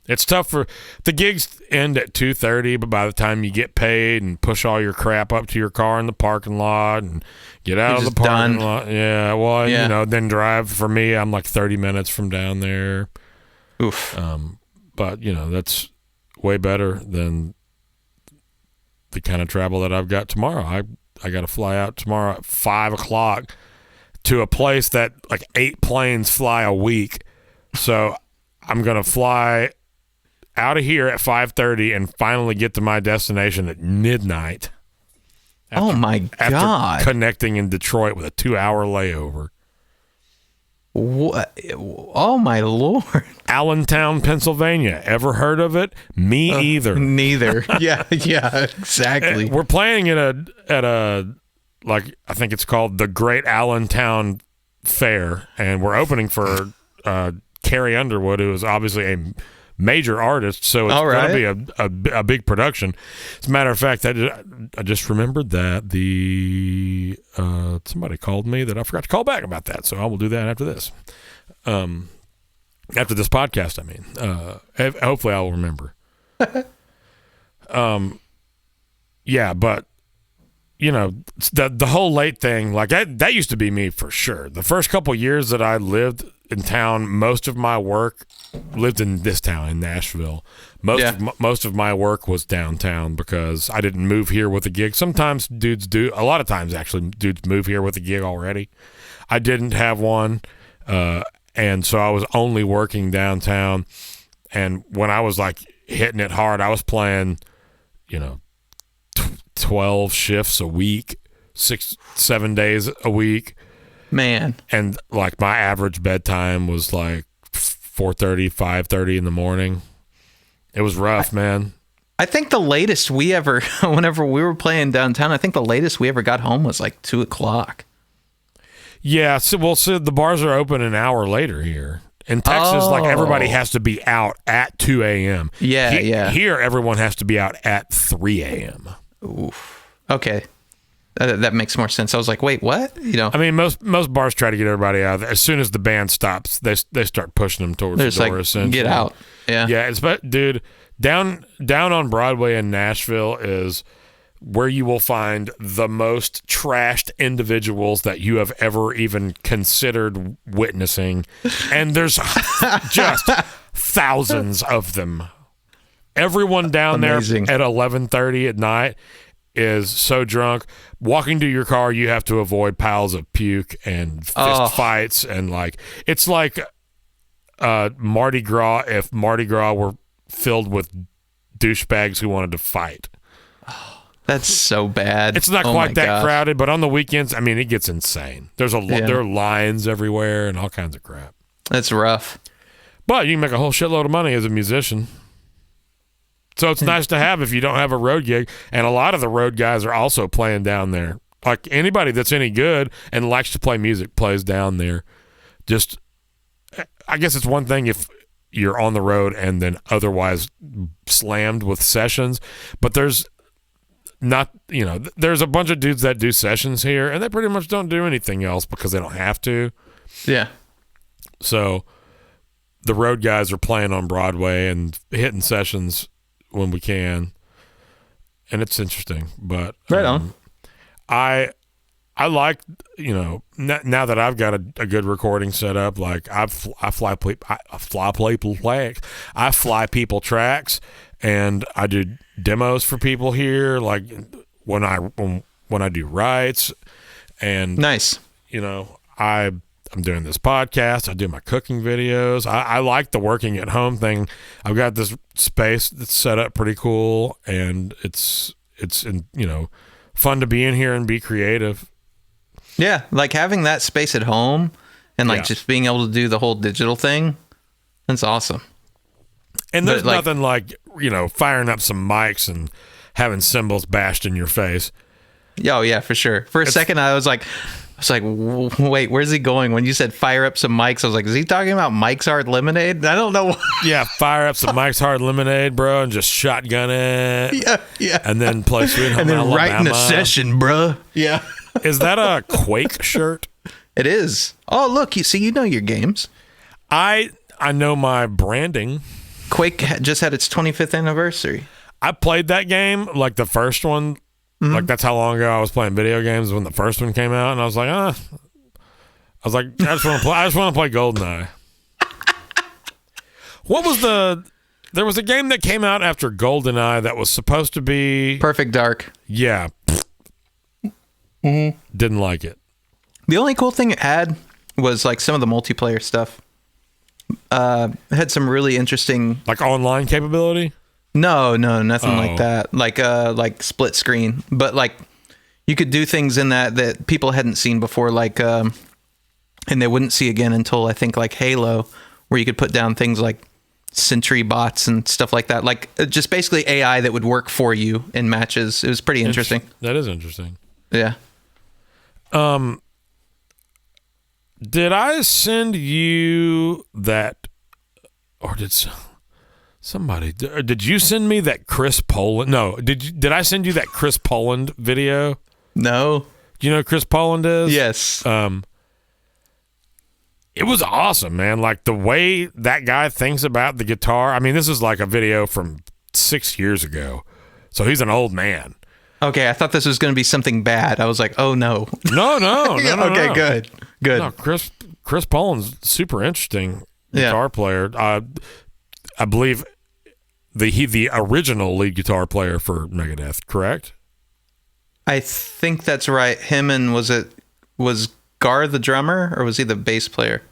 It's tough for the gigs end at 2:30, but by the time you get paid and push all your crap up to your car in the parking lot and get out of the parking lot, then drive. For me, I'm like 30 minutes from down there. Oof. But that's way better than the kind of travel that I've got tomorrow. I got to fly out tomorrow at 5 o'clock to a place that like 8 planes fly a week. So I'm gonna fly out of here at 5:30 and finally get to my destination at midnight. Oh my God. After connecting in Detroit with a 2-hour layover. What? Oh my Lord. Allentown, Pennsylvania. Ever heard of it? Me either. Neither. Yeah, exactly. We're playing at a like, I think it's called the Great Allentown Fair, and we're opening for Carrie Underwood, who is obviously a major artist, so it's going to be a big production. As a matter of fact, I just remembered that somebody called me that I forgot to call back about that, so I will do that after this. After this podcast, I mean. Hopefully I'll remember. Yeah, but the whole late thing, like that used to be me for sure. The first couple years that I lived in town, most of my work lived in this town in Nashville. Most of my work was downtown because I didn't move here with a gig. Sometimes dudes do. A lot of times, actually, dudes move here with a gig already. I didn't have one, and so I was only working downtown. And when I was like hitting it hard, I was playing, 12 shifts a week, 6-7 days a week. Man. And like my average bedtime was like 4:30, 5:30 in the morning. It was rough, man. I think the latest we ever, whenever we were playing downtown, I think the latest we ever got home was like 2 o'clock. Yeah. So the bars are open an hour later here. In Texas, like everybody has to be out at 2 a.m. Yeah. Here, everyone has to be out at 3 a.m. Oof. Okay. That makes more sense. I was like, wait, what? I mean, most bars try to get everybody out. As soon as the band stops, they start pushing them towards the door. Essentially, get out. Yeah. Dude, down on Broadway in Nashville is where you will find the most trashed individuals that you have ever even considered witnessing, and there's just thousands of them. Everyone down Amazing. there at 11:30 at night is so drunk. Walking to your car, you have to avoid piles of puke and fist fights, and like it's like Mardi Gras if Mardi Gras were filled with douchebags who wanted to fight. That's so bad. It's not quite that crowded, but on the weekends, I mean, it gets insane. There are lines everywhere and all kinds of crap. That's rough. But you can make a whole shitload of money as a musician. So it's nice to have if you don't have a road gig. And a lot of the road guys are also playing down there. Like anybody that's any good and likes to play music plays down there. Just, I guess it's one thing if you're on the road and then otherwise slammed with sessions. But there's not, there's a bunch of dudes that do sessions here and they pretty much don't do anything else because they don't have to. Yeah. So the road guys are playing on Broadway and hitting sessions when we can, and it's interesting. But right on. I like, now that I've got a good recording set up, like I fly people tracks, and I do demos for people here, like when I do rights, and nice. I'm doing this podcast. I do my cooking videos. I like the working at home thing. I've got this space that's set up pretty cool, and it's fun to be in here and be creative. Yeah, like having that space at home and just being able to do the whole digital thing. That's awesome. And there's But, nothing like, firing up some mics and having cymbals bashed in your face. Oh yeah, for sure. For a second, I was like, wait, where's he going? When you said fire up some mics, I was like, is he talking about Mike's Hard Lemonade? I don't know. Yeah, fire up some Mike's Hard Lemonade, bro, and just shotgun it. Yeah. And then play Sweet Home And then Alabama. right in the session, bruh. Yeah. Is that a Quake shirt? It is. Oh, look, you know your games. I know my branding. Quake just had its 25th anniversary. I played that game, like the first one. Like that's how long ago I was playing video games when the first one came out, and I was like, I just want to play GoldenEye. What was there was a game that came out after GoldenEye that was supposed to be Perfect Dark. Yeah. Didn't like it. The only cool thing it had was like some of the multiplayer stuff. It had some really interesting, like online capability. No, nothing like that. Like split screen, but like you could do things in that people hadn't seen before, like and they wouldn't see again until I think like Halo, where you could put down things like Sentry bots and stuff like that, like just basically AI that would work for you in matches. It was pretty interesting. That is interesting. Yeah. Did I send you that, or did somebody? Did you send me that Chris Poland? No, did I send you that Chris Poland video? No. Do you know who Chris Poland is? Yes. It was awesome, man. Like the way that guy thinks about the guitar. I mean, this is like a video from 6 years ago, so he's an old man. Okay, I thought this was going to be something bad. I was like, oh no. No. Okay, good. No, Chris Poland's super interesting guitar player. I believe the original lead guitar player for Megadeth, correct? I think that's right. Him and was Gar the drummer, or was he the bass player?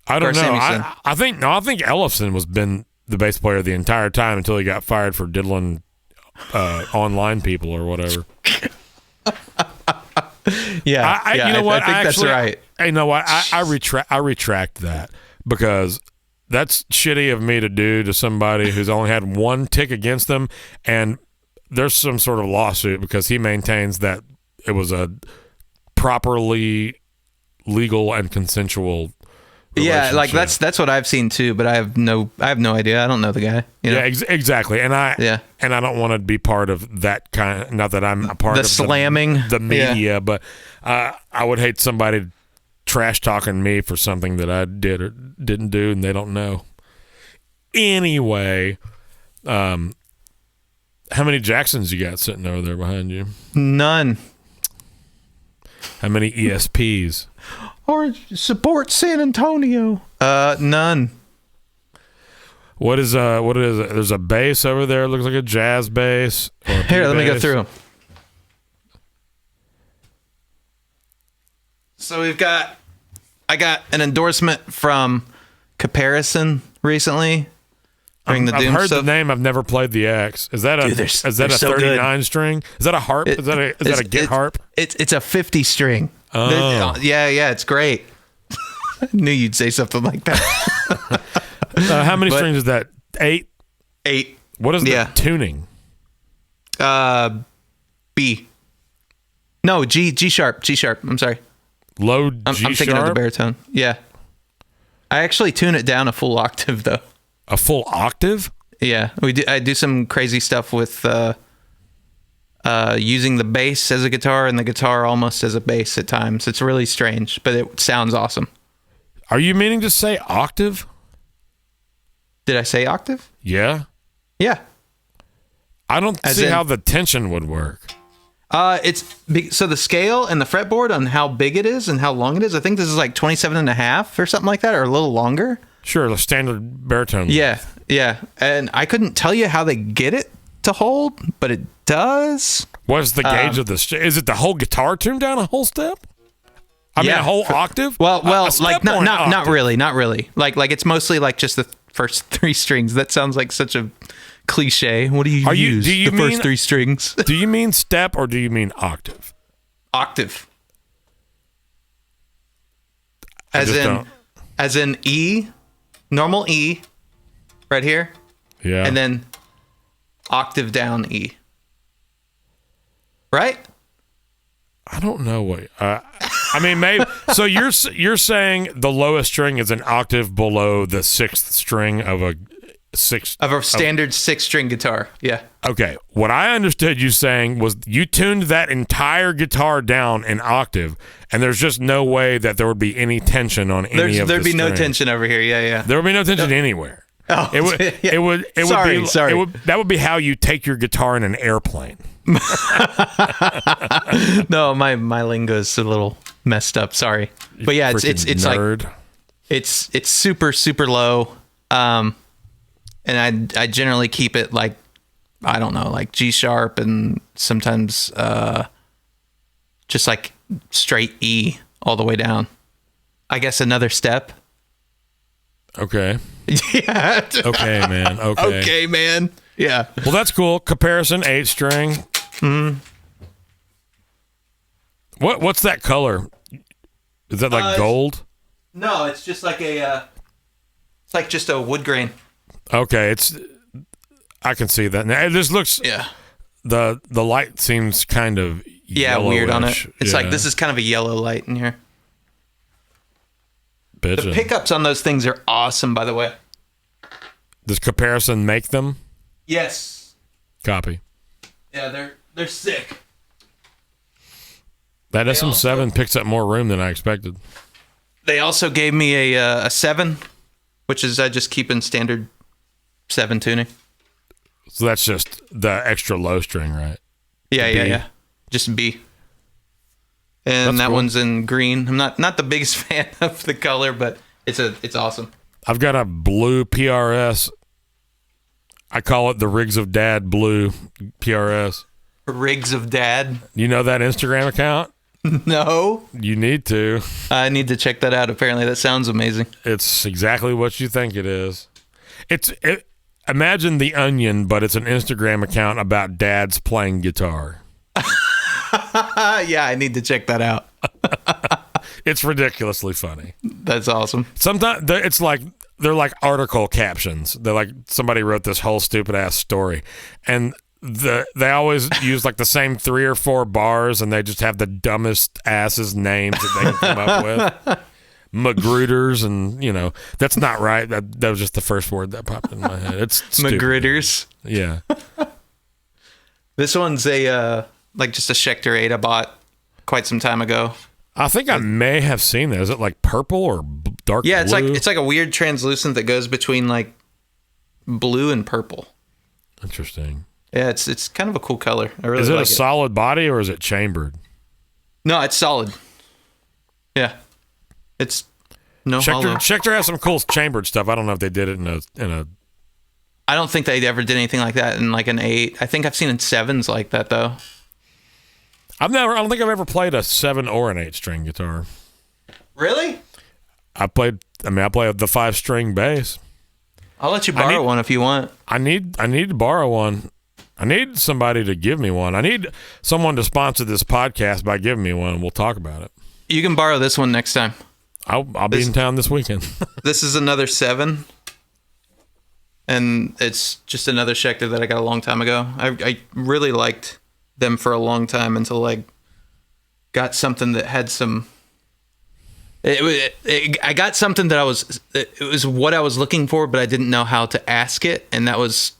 I don't Gar know. Samuelson. I think Ellefson was been the bass player the entire time until he got fired for diddling online people or whatever. Yeah, you know what? I think that's right. You know what? I retract that, because that's shitty of me to do to somebody who's only had one tick against them, and there's some sort of lawsuit because he maintains that it was a properly legal and consensual Yeah, like that's what I've seen too, but I have no idea. I don't know the guy. You know? Yeah, exactly. And I don't want to be part of that kind. Not that I'm a part the of slamming the media, but I would hate somebody trash talking me for something that I did or didn't do, and they don't know. Anyway, how many Jacksons you got sitting over there behind you? None. How many ESPs? Or support San Antonio? None. What is it? There's a bass over there. It looks like a jazz bass. Here, let me go through them. So I got an endorsement from Comparison recently. I've heard the name. I've never played the X. Is that a 39 string? Is that a harp? Is that a Git harp? It's a 50 string. Oh. Yeah, it's great. I knew you'd say something like that. How many strings is that? 8? 8. What is the tuning? B. No, G sharp. I'm sorry. Low G I'm thinking of the baritone. Yeah. I actually tune it down a full octave though. A full octave? Yeah, I do some crazy stuff with using the bass as a guitar and the guitar almost as a bass at times. It's really strange, but it sounds awesome. Are you meaning to say octave? Did I say octave? Yeah. Yeah. I don't see how the tension would work. So the scale and the fretboard on how big it is and how long it is, I think this is like 27 and a half or something like that, or a little longer. Sure, the standard baritone. Yeah. And I couldn't tell you how they get it to hold, but it does. What's the gauge of this? Is it the whole guitar tuned down a whole step? I mean, a whole octave? Well, like not really. Like it's mostly like just the first 3 strings. That sounds like such a cliche. What do you use? The first 3 strings. Do you mean step or do you mean octave? Octave. As in E, normal E, right here, Yeah. And then octave down E. Right? I don't know what. I mean, maybe. So you're saying the lowest string is an octave below the sixth string of a standard 6-string guitar. Yeah. Okay. What I understood you saying was you tuned that entire guitar down an octave, and there's just no way that there would be any tension on any of the There'd be no strings. tension over here. Yeah. There would be no tension anywhere. Oh, It would. yeah. It would. It Sorry, would be. sorry. That would be how you take your guitar in an airplane. No, my lingo is a little messed up. Sorry, but yeah, it's nerd. like it's super super low, and I generally keep it like, I don't know, like G sharp, and sometimes just like straight E all the way down. I guess another step. Okay. Yeah. Okay, man. Okay. Okay, man. Yeah. Well, that's cool. Comparison 8-string. Mm-hmm. What's that color? Is that like gold? No, it's just like it's like just a wood grain. Okay, I can see that. Now, this looks. Yeah. The light seems kind of weird on it. It's yeah. like this is kind of a yellow light in here. Bitchin'. The pickups on those things are awesome, by the way. Does comparison make them? Yes. Copy. Yeah, they're sick. That SM7 picks up more room than I expected. They also gave me a 7, which is I just keep in standard 7 tuning. So that's just the extra low string, right? Yeah. Just B. And That's that cool. one's in green. I'm not the biggest fan of the color, but it's awesome. I've got a blue PRS. I call it the Rigs of Dad blue PRS. Rigs of Dad? You know that Instagram account? No. You need to. I need to check that out. Apparently, that sounds amazing. It's exactly what you think it is. Imagine The Onion, but it's an Instagram account about dads playing guitar. Yeah, I need to check that out. It's ridiculously funny. That's awesome. Sometimes it's like they're like article captions. They're like somebody wrote this whole stupid ass story, and they always use like the same 3 or 4 bars, and they just have the dumbest asses names that they can come up with. Magrooters, and that's not right. That was just the first word that popped in my head. It's stupid. Magritters. Yeah. This one's like just a Schecter 8 I bought quite some time ago. I think I may have seen that. Is it like purple or dark blue? Yeah, it's like a weird translucent that goes between like blue and purple. Interesting. Yeah, it's kind of a cool color. I really Is it like a solid body or is it chambered? No, it's solid. Yeah. It's no hollow. Schecter has some cool chambered stuff. I don't know if they did it in a I don't think they ever did anything like that in like an 8. I think I've seen in 7s like that though. I don't think I've ever played a 7 or an 8-string guitar. Really? I play the 5-string bass. I'll let you borrow one if you want. I need to borrow one. I need somebody to give me one. I need someone to sponsor this podcast by giving me one. We'll talk about it. You can borrow this one next time. I'll be in town this weekend. This is another 7. And it's just another Schecter that I got a long time ago. I really liked them for a long time until I got something that had some. I got something that it was what I was looking for, but I didn't know how to ask it, and that was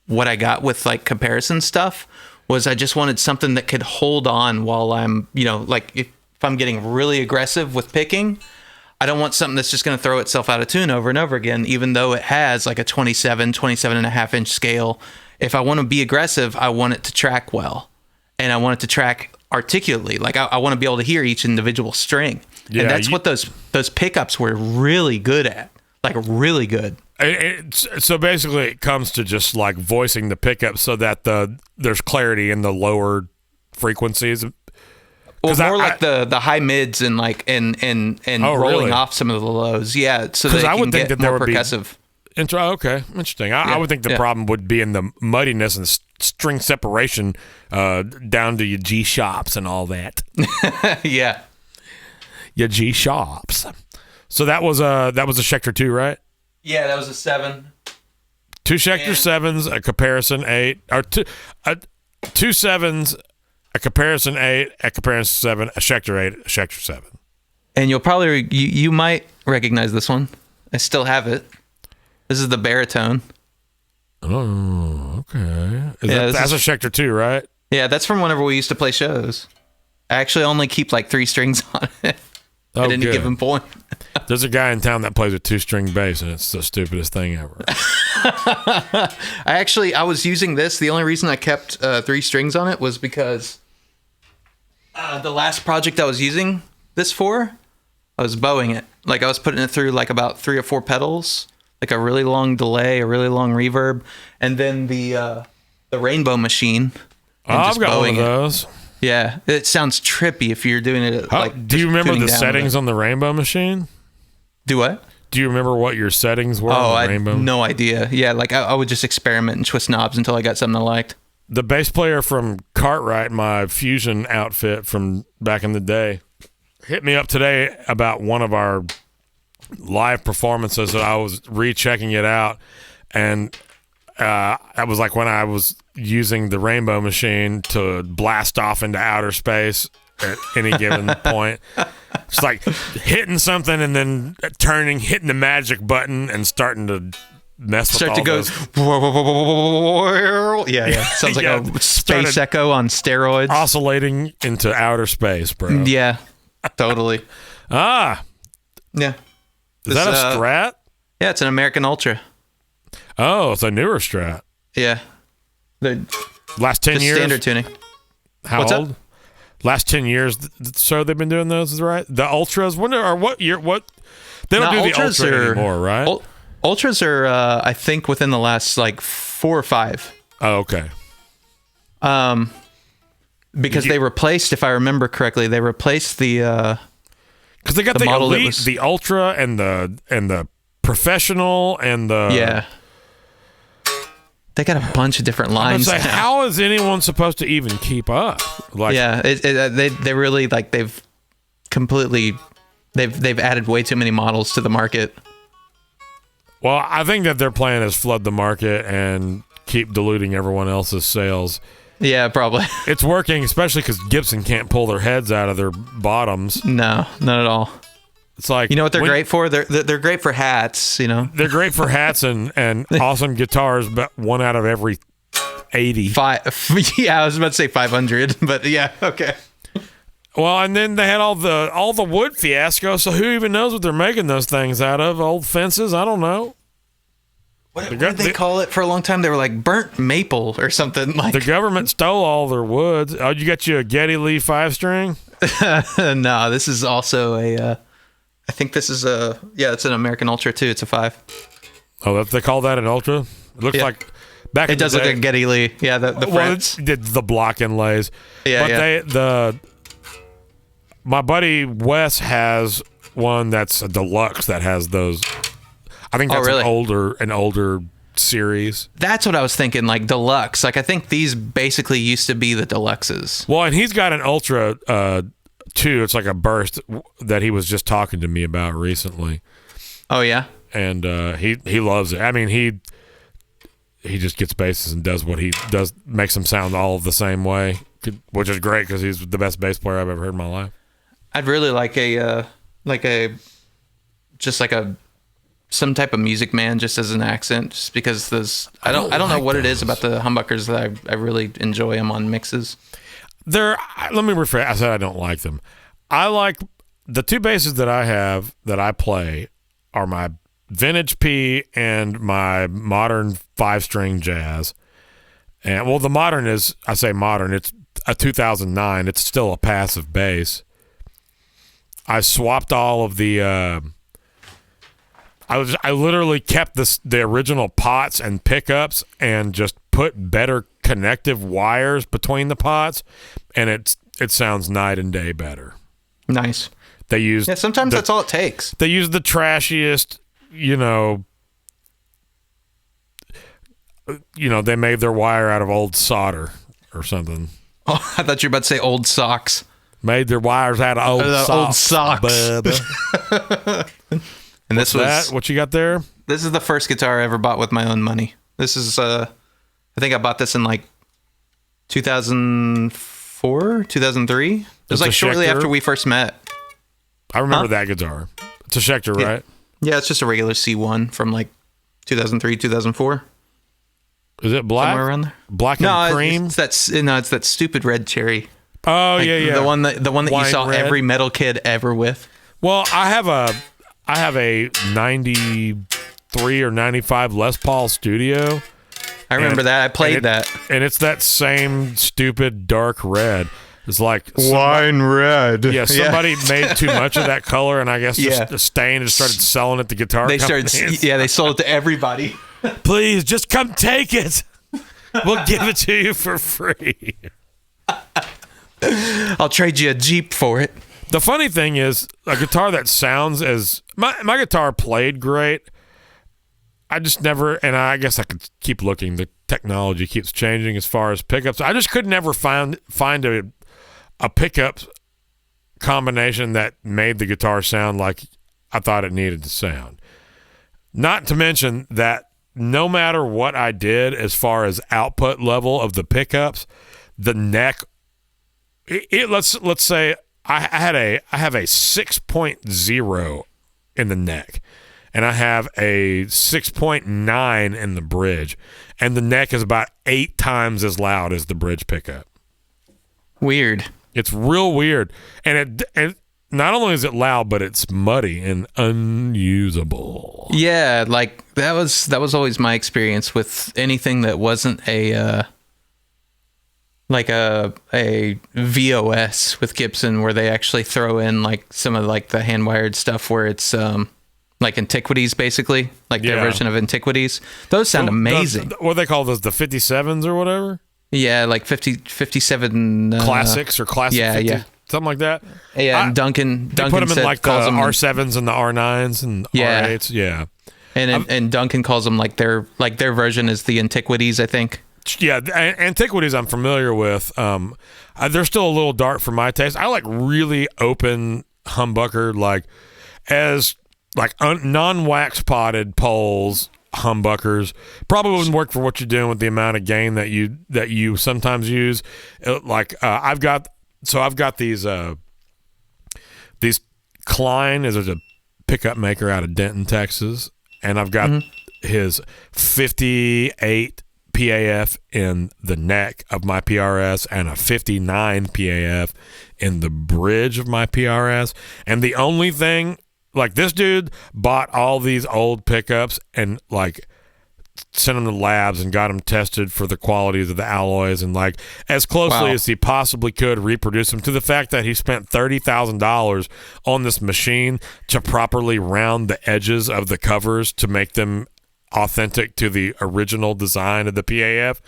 what I got with like comparison stuff. Was I just wanted something that could hold on while I'm, like if I'm getting really aggressive with picking. I don't want something that's just going to throw itself out of tune over and over again, even though it has like a 27 and a half inch scale. If I want to be aggressive, I want it to track well, and I want it to track articulately. Like I want to be able to hear each individual string. Yeah, and that's what those pickups were really good at, like really good. So basically it comes to just like voicing the pickup so that there's clarity in the lower frequencies. Well, more like the high mids and like and rolling really? off some of the lows. Yeah, so that I can would think get that there more would be percussive. Okay, interesting. I would think the problem would be in the muddiness and string separation down to your G sharps and all that. Yeah, your G sharps. So that was a Schecter 2, right? Yeah, that was a 7. 2 Schecter 7s, a comparison 8, or 2 7s, a comparison 8, a comparison 7, a Schecter 8, a Schecter 7. And you'll probably you might recognize this one. I still have it. This is the baritone. Oh, okay. That's a Schecter 2, right? Yeah, that's from whenever we used to play shows. I actually only keep like 3 strings on it at any given point. There's a guy in town that plays a 2-string bass, and it's the stupidest thing ever. I was using this. The only reason I kept 3 strings on it was because the last project I was using this for, I was bowing it. Like I was putting it through like about 3 or 4 pedals, like a really long delay, a really long reverb, and then the rainbow machine. I've got one of those. Yeah, it sounds trippy if you're doing it. Do you remember the settings on the rainbow machine? Do what? Do you remember what your settings were on the rainbow? I had no idea. Yeah, like I would just experiment and twist knobs until I got something I liked. The bass player from Cartwright, my Fusion outfit from back in the day, hit me up today about one of our live performances that I was rechecking it out, and I was like when I was using the rainbow machine to blast off into outer space at any given point. It's like hitting something and then hitting the magic button and starting to mess with all those. Yeah. Sounds like a space echo on steroids. Oscillating into outer space, bro. Yeah, totally. Yeah. Is that a Strat? Yeah, it's an American Ultra. Oh, it's a newer Strat. Yeah. Last 10 years? Standard tuning. What's old? Up? Last 10 years, so they've been doing those, right? The Ultras, what year? They don't do the Ultra anymore, right? Ultras are, I think, within the last, 4 or 5. Oh, okay. Because they replaced, if I remember correctly, they replaced the... Because they got the Elite, the Ultra, and the Professional, and the... Yeah. They got a bunch of different lines. I was like, how is anyone supposed to even keep up? They really they've completely they've added way too many models to the market. Well, I think that their plan is flood the market and keep diluting everyone else's sales. Yeah, probably. It's working, especially because Gibson can't pull their heads out of their bottoms. No, not at all. It's like, you know what they're great for? They're great for hats, you know? They're great for hats and awesome guitars, but 1 out of every 80. Yeah, I was about to say 500, but yeah, okay. Well, and then they had all the wood fiasco, so who even knows what they're making those things out of? Old fences? I don't know. What did they call it for a long time? They were like burnt maple or something. The government stole all their woods. Oh, you got you a Geddy Lee 5-string? No, this is also a... I think this is it's an American Ultra too. It's a 5. Oh, they call that an Ultra? It looks like back in the day. It does look like Geddy Lee. Yeah, the frets. The block inlays. Yeah, but my buddy Wes has one that's a deluxe that has those. I think that's an older series. That's what I was thinking, like deluxe. Like I think these basically used to be the deluxes. Well, and he's got an Ultra too. It's like a burst that he was just talking to me about recently. Oh yeah, and he loves it. I mean, he just gets basses and does what he does, makes them sound all the same way, which is great because he's the best bass player I've ever heard in my life. I'd really like some type of Music Man just as an accent, just because I don't know what it is about the humbuckers that I really enjoy them on mixes. Let me rephrase. I said I don't like them. I like the 2 basses that I have that I play are my vintage P and my modern 5-string jazz. And well, the modern is, I say modern, it's a 2009. It's still a passive bass. I swapped all of the. I literally kept the original pots and pickups and just put better connective wires between the pots, and it sounds night and day better. Nice. They use sometimes that's all it takes. They use the trashiest, they made their wire out of old solder or something. Oh, I thought you were about to say old socks. Made their wires out of old socks. And this what you got there? This is the first guitar I ever bought with my own money. This is I think I bought this in like 2004, 2003. It was like shortly after we first met. I remember that guitar. It's a Schecter, right? Yeah, it's just a regular C1 from like 2003, 2004. Is it black? Somewhere around there. Black and cream? It's that stupid red cherry. Oh, like, yeah. The one that you saw red. every metal kid ever with. Well, I have a 93 or 95 Les Paul Studio. I remember that. I played that. And it's that same stupid dark red. It's like wine red. Yeah, somebody made too much of that color, and I guess just staying and started selling it to guitar companies. They sold it to everybody. Please, just come take it. We'll give it to you for free. I'll trade you a Jeep for it. The funny thing is, a guitar that sounds as... My guitar played great. I just never... And I guess I could keep looking. The technology keeps changing as far as pickups. I just could never find a pickup combination that made the guitar sound like I thought it needed to sound. Not to mention that no matter what I did as far as output level of the pickups, the neck, let's say I have a 6.0 in the neck, and I have a 6.9 in the bridge, and the neck is about 8 times as loud as the bridge pickup. Weird. It's real weird, and not only is it loud, but it's muddy and unusable. Yeah, like that was always my experience with anything that wasn't a VOS with Gibson, where they actually throw in like some of like the hand wired stuff where it's like Antiquities, basically, like their version of Antiquities. Those sound amazing. What do they call those? The 57s or whatever? Yeah, like 57 classics or classic. Yeah, 50, yeah. Something like that. Yeah, and Duncan put them in like the R7s and the R9s and R8s. Yeah. And Duncan calls them like their version is the Antiquities, I think. Yeah, Antiquities I'm familiar with. They're still a little dark for my taste. I like really open humbucker, like as like non-wax potted poles. Humbuckers probably wouldn't work for what you're doing with the amount of gain that you sometimes use. I've got these Klein is a pickup maker out of Denton, Texas, and I've got his 58 PAF in the neck of my PRS and a 59 PAF in the bridge of my PRS, and the only thing, like, this dude bought all these old pickups and like sent them to labs and got them tested for the qualities of the alloys and like as closely as he possibly could reproduce them, to the fact that he spent $30,000 on this machine to properly round the edges of the covers to make them authentic to the original design of the PAF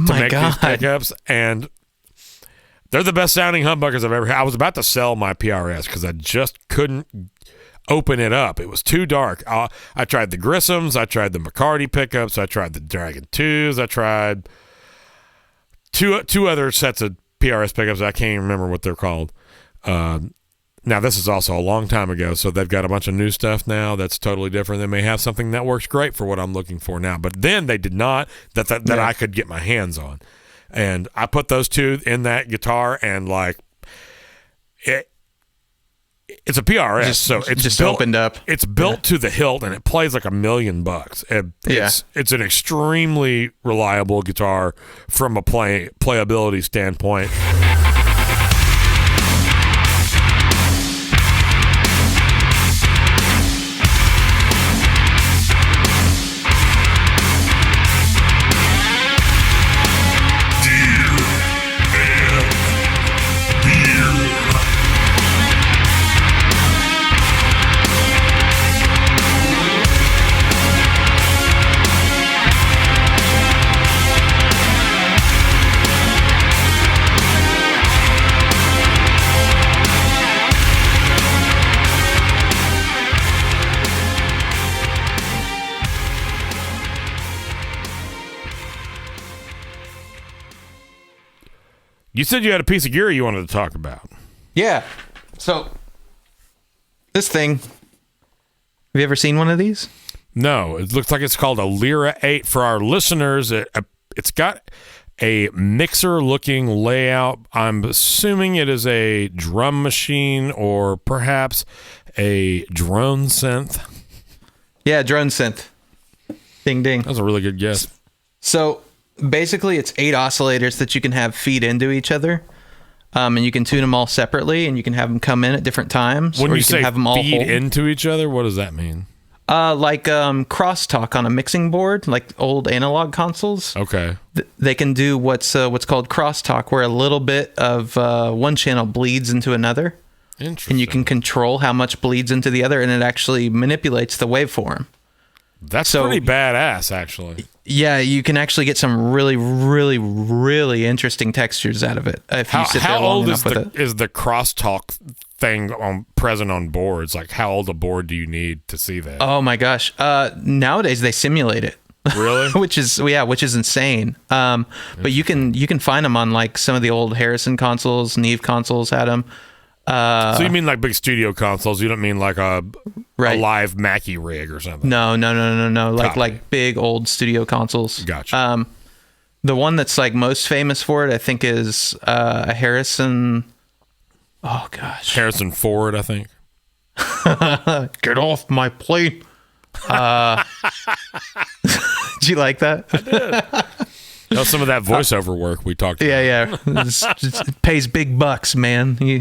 to make these pickups. And they're the best sounding humbuckers I've ever had. I was about to sell my PRS because I just couldn't open it up. It was too dark. I tried the Grissom's, I tried the McCarty pickups, I tried the Dragon 2s, I tried two other sets of PRS pickups. I can't even remember what they're called. Now, this is also a long time ago, so they've got a bunch of new stuff now that's totally different. They may have something that works great for what I'm looking for now, but then they did not, that I could get my hands on. And I put those two in that guitar, and like it's a PRS, so it's just built, opened up. It's built to the hilt, and it plays like $1 million. It's an extremely reliable guitar from a playability standpoint. You said you had a piece of gear you wanted to talk about. Yeah. So, this thing, have you ever seen one of these? No, it looks like it's called a Lyra 8 for our listeners. It's got a mixer-looking layout. I'm assuming it is a drum machine or perhaps a drone synth. Yeah, drone synth. Ding, ding. That's a really good guess. So basically, it's 8 oscillators that you can have feed into each other. And you can tune them all separately, and you can have them come in at different times. When or you can say have them all feed hold. into each other, what does that mean? Like crosstalk on a mixing board, like old analog consoles. Okay. They can do what's called crosstalk, where a little bit of one channel bleeds into another. Interesting. And you can control how much bleeds into the other, and it actually manipulates the waveform. That's pretty badass, actually. Yeah, you can actually get some really, really, really interesting textures out of it if you sit there long enough with it. Is the crosstalk thing present on boards? Like, how old a board do you need to see that? Oh my gosh! Nowadays they simulate it. Really? which is insane. But you can find them on like some of the old Harrison consoles. Neve consoles had them. So you mean like big studio consoles? You don't mean like a live Mackie rig or something? No. Like big old studio consoles. Gotcha. The one that's like most famous for it, I think, is a Harrison. Oh gosh, Harrison Ford, I think. Get off my plate. Did you like that? I did. That was some of that voiceover work we talked about. Yeah. It pays big bucks, man. No,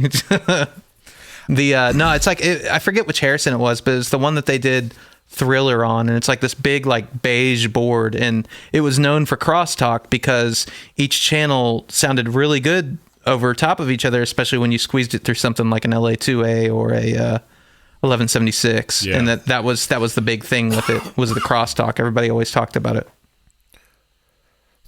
it's like I forget which Harrison it was, but it's the one that they did Thriller on, and it's like this big like beige board, and it was known for crosstalk because each channel sounded really good over top of each other, especially when you squeezed it through something like an LA2A or a 1176. Yeah. And that was the big thing with it, was the crosstalk. Everybody always talked about it.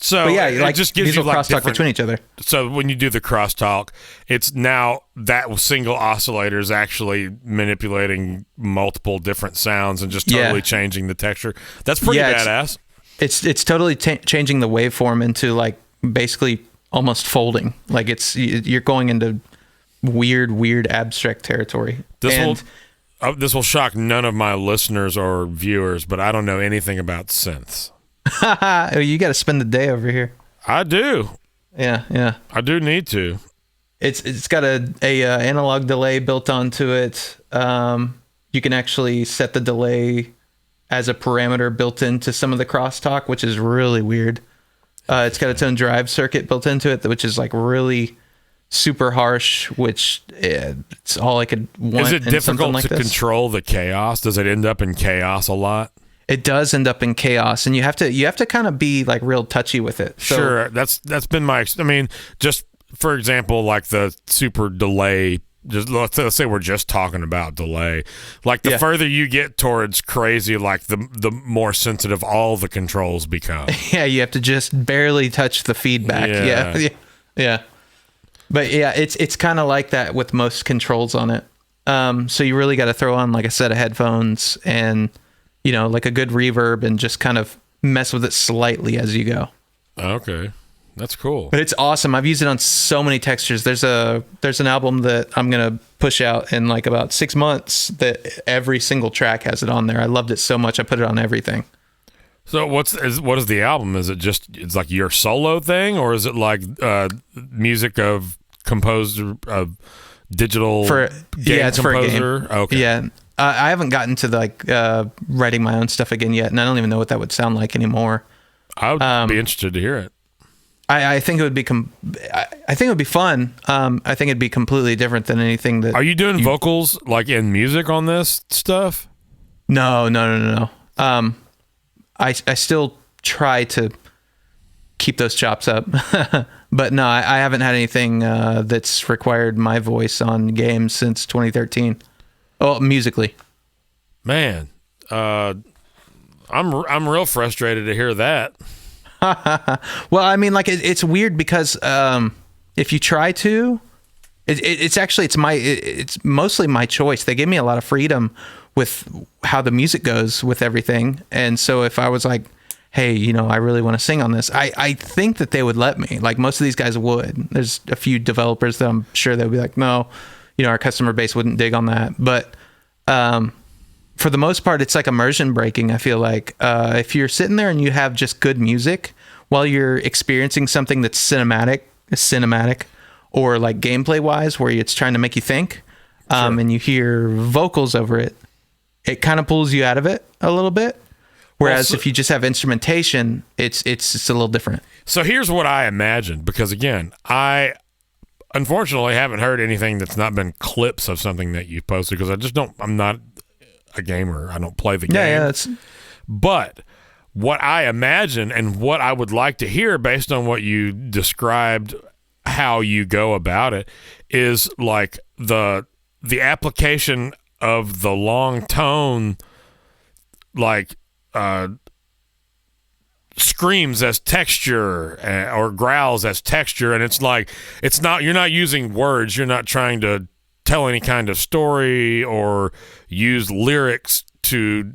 So but yeah, like it just gives you like crosstalk between each other. So when you do the crosstalk, it's now that single oscillator is actually manipulating multiple different sounds and just totally changing the texture. That's pretty badass. It's totally changing the waveform into like basically almost folding. Like you're going into weird abstract territory. This will shock none of my listeners or viewers, but I don't know anything about synths. You got to spend the day over here. I do. Yeah. I do need to. It's got a analog delay built onto it. You can actually set the delay as a parameter built into some of the crosstalk, which is really weird. It's got its own drive circuit built into it, which is like really super harsh, which it's all I could want. Is it difficult to control the chaos? Does it end up in chaos a lot? It does end up in chaos, and you have to kind of be like real touchy with it. So, sure, that's been my. I mean, just for example, like the super delay. Just let's say we're just talking about delay. Like the further you get towards crazy, like the more sensitive all the controls become. Yeah, you have to just barely touch the feedback. Yeah. But yeah, it's kind of like that with most controls on it. So you really got to throw on like a set of headphones and, like a good reverb and just kind of mess with it slightly as you go. Okay. That's cool. But it's awesome. I've used it on so many textures. There's an album that I'm going to push out in like about 6 months that every single track has it on there. I loved it so much I put it on everything. So what is the album? Is it it's like your solo thing, or is it like music of composer of digital game composer? For a game. Okay. Yeah. I haven't gotten to writing my own stuff again yet, and I don't even know what that would sound like anymore. I would be interested to hear it. I think it would be I think it would be fun. I think it'd be completely different than anything that. Are you doing vocals like in music on this stuff? No. I still try to keep those chops up, but no, I haven't had anything that's required my voice on games since 2013. Oh, musically, man, I'm real frustrated to hear that. Well, I mean, like it's weird because if you try to, it's mostly my choice. They give me a lot of freedom with how the music goes with everything, and so if I was like, hey, I really want to sing on this, I think that they would let me. Like most of these guys would. There's a few developers that I'm sure they'd be like, no, our customer base wouldn't dig on that. But for the most part, it's like immersion breaking. I feel like if you're sitting there and you have just good music while you're experiencing something that's cinematic, or like gameplay wise, where it's trying to make you think, and you hear vocals over it, it kind of pulls you out of it a little bit. Whereas if you just have instrumentation, it's a little different. So here's what I imagined, because again, I unfortunately haven't heard anything that's not been clips of something that you posted, because I'm not a gamer. I don't play the game. But what I imagine and what I would like to hear based on what you described, how you go about it, is like the application of the long tone, like screams as texture or growls as texture. And it's like, you're not using words. You're not trying to tell any kind of story or use lyrics to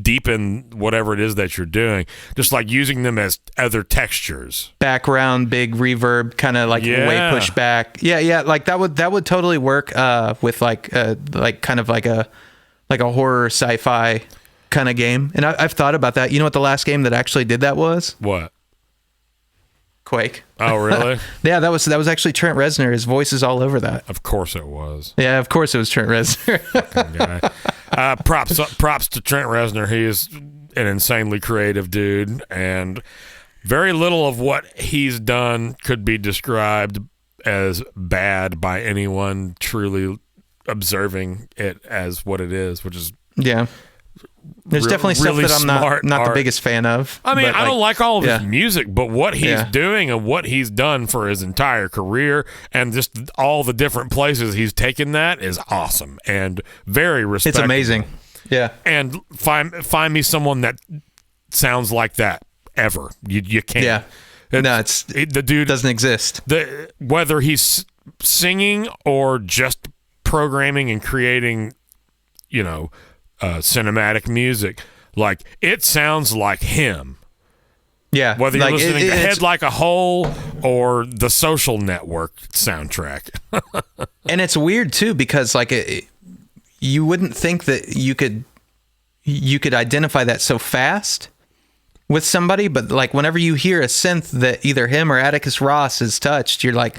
deepen whatever it is that you're doing, just like using them as other textures, background, big reverb, kind of like way pushed back. Like that would totally work with like kind of like a horror sci-fi kind of game. And I've thought about that. You know what the last game that actually did that was? What? Quake. Oh, really? Yeah, that was actually Trent Reznor. His voice is all over that. Of course it was. Yeah, of course it was Trent Reznor. Fucking guy. Props to Trent Reznor. He is an insanely creative dude, and very little of what he's done could be described as bad by anyone truly observing it as what it is, which is there's definitely stuff that I'm not the biggest fan of. I mean, I don't like all of his music, but what he's doing and what he's done for his entire career and just all the different places he's taken that is awesome and very respectable. It's amazing. Yeah. And find me someone that sounds like that ever. You can't. Yeah. The dude doesn't exist. Whether he's singing or just programming and creating, cinematic music, like it sounds like him. Yeah. Whether you're listening to Head Like a Hole or the Social Network soundtrack. And it's weird too, because like you wouldn't think that you could identify that so fast with somebody, but like whenever you hear a synth that either him or Atticus Ross has touched, you're like,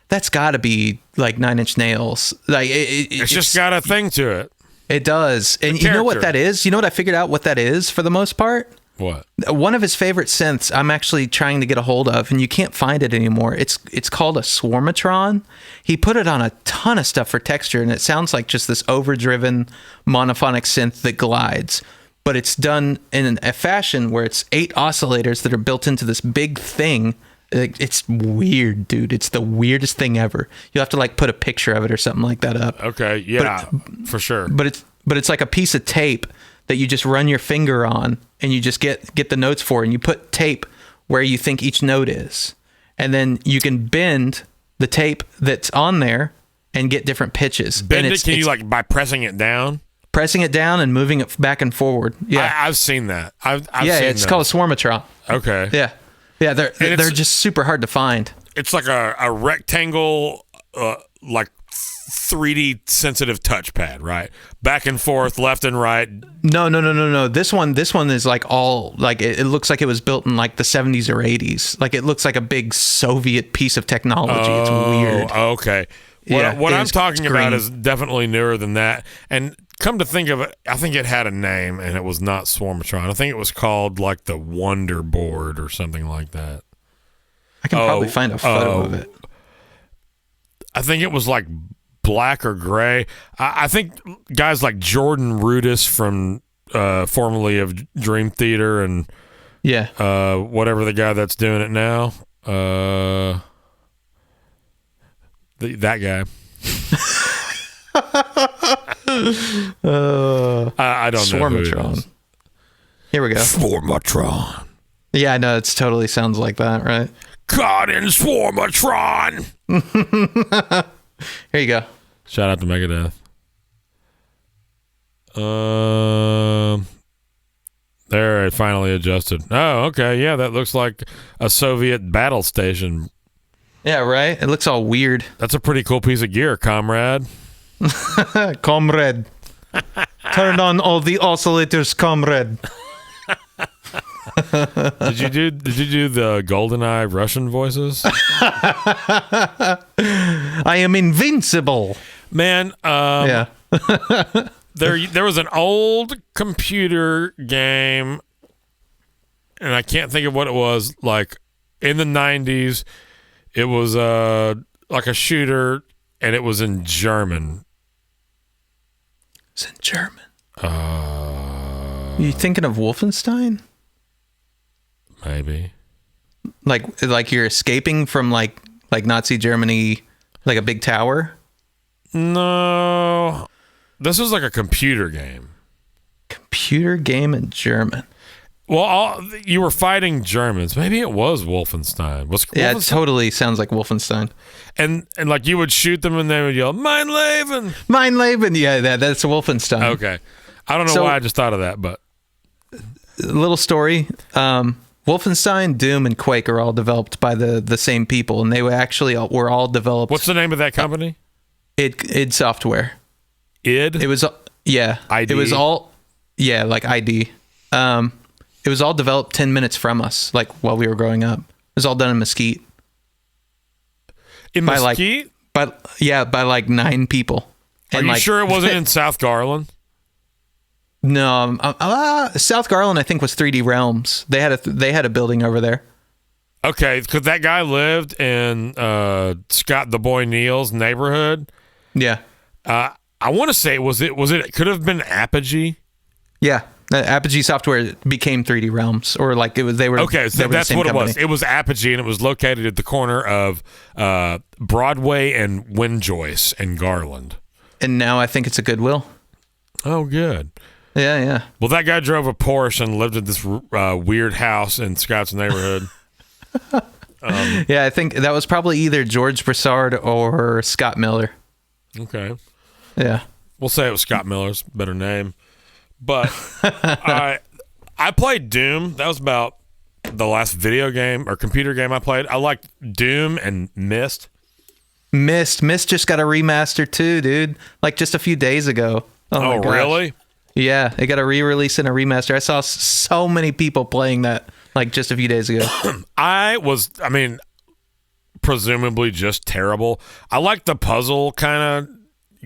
that's got to be like Nine Inch Nails. Like it's just got a thing to it. It does. And you know what that is? You know what I figured out what that is for the most part? What? One of his favorite synths I'm actually trying to get a hold of, and you can't find it anymore. It's called a Swarmatron. He put it on a ton of stuff for texture, and it sounds like just this overdriven monophonic synth that glides. But it's done in a fashion where it's 8 oscillators that are built into this big thing. It's weird, dude. It's the weirdest thing ever. You'll have to like put a picture of it or something like that up. Okay, yeah, for sure. But it's like a piece of tape that you just run your finger on, and you just get the notes for, and you put tape where you think each note is, and then you can bend the tape that's on there and get different pitches. Bend it? Can you like by pressing it down? Pressing it down and moving it back and forward. Yeah, I've seen that. I've seen it's called a Swarmatron. Okay. Yeah. Yeah, they're just super hard to find. It's like a rectangle, like 3D sensitive touchpad, right? Back and forth, left and right. No. This one is like all like it looks like it was built in like the 70s or 80s. Like it looks like a big Soviet piece of technology. It's weird. Okay. What I'm talking about is definitely newer than that. And come to think of it, I think it had a name, and it was not Swarmatron. I think it was called like the Wonder Board or something like that. I can probably find a photo of it. I think it was like black or gray. I think guys like Jordan Rudess from formerly of Dream Theater and whatever the guy that's doing it now, that guy. I don't know. Swarmatron. Here we go. Swarmatron. Yeah, I know. It totally sounds like that, right? Caught in Swarmatron. Here you go. Shout out to Megadeth. There, it finally adjusted. Oh, okay. Yeah, that looks like a Soviet battle station. Yeah, right? It looks all weird. That's a pretty cool piece of gear, comrade. Comrade. Turn on all the oscillators, comrade. Did you do the GoldenEye Russian voices? I am invincible. Man, Yeah. there was an old computer game, and I can't think of what it was, like in the 90s. It was like a shooter, and it was in German. It's in German. You thinking of Wolfenstein? Maybe. Like you're escaping from like Nazi Germany, like a big tower? No. This was like a computer game. Computer game in German. Well, you were fighting Germans. Maybe it was Wolfenstein. Yeah, it Wolfenstein? totally sounds like Wolfenstein. And like you would shoot them and they would yell, "Mein Leben!" Mein Leben. Yeah, that's Wolfenstein. Okay. I don't know why I just thought of that, but little story. Wolfenstein, Doom, and Quake are all developed by the same people, and they were all developed. what's the name of that company? id Software? id? It was ID? It was all like ID. It was all developed 10 minutes from us, like while we were growing up. It was all done in Mesquite. In Mesquite? By like 9 people. Are you sure it wasn't in South Garland? No, South Garland I think was 3D Realms. They had a building over there. Okay, because that guy lived in Scott the Boy Neal's neighborhood. Yeah. I want to say it could have been Apogee. Yeah. Apogee Software became 3D Realms, or like it was. They were okay. So that's what company. it was. It was Apogee, and it was located at the corner of Broadway and Windjoyce and Garland. And now I think it's a Goodwill. Oh, good. Yeah. Well, that guy drove a Porsche and lived in this weird house in Scott's neighborhood. Yeah, I think that was probably either George Broussard or Scott Miller. Okay. Yeah. We'll say it was Scott Miller's better name. But I played Doom. That was about the last video game or computer game I played. I liked Doom and Myst. Myst just got a remaster too, dude. Like just a few days ago. Oh, really? Yeah, it got a re-release and a remaster. I saw so many people playing that like just a few days ago. Presumably just terrible. I like the puzzle kind of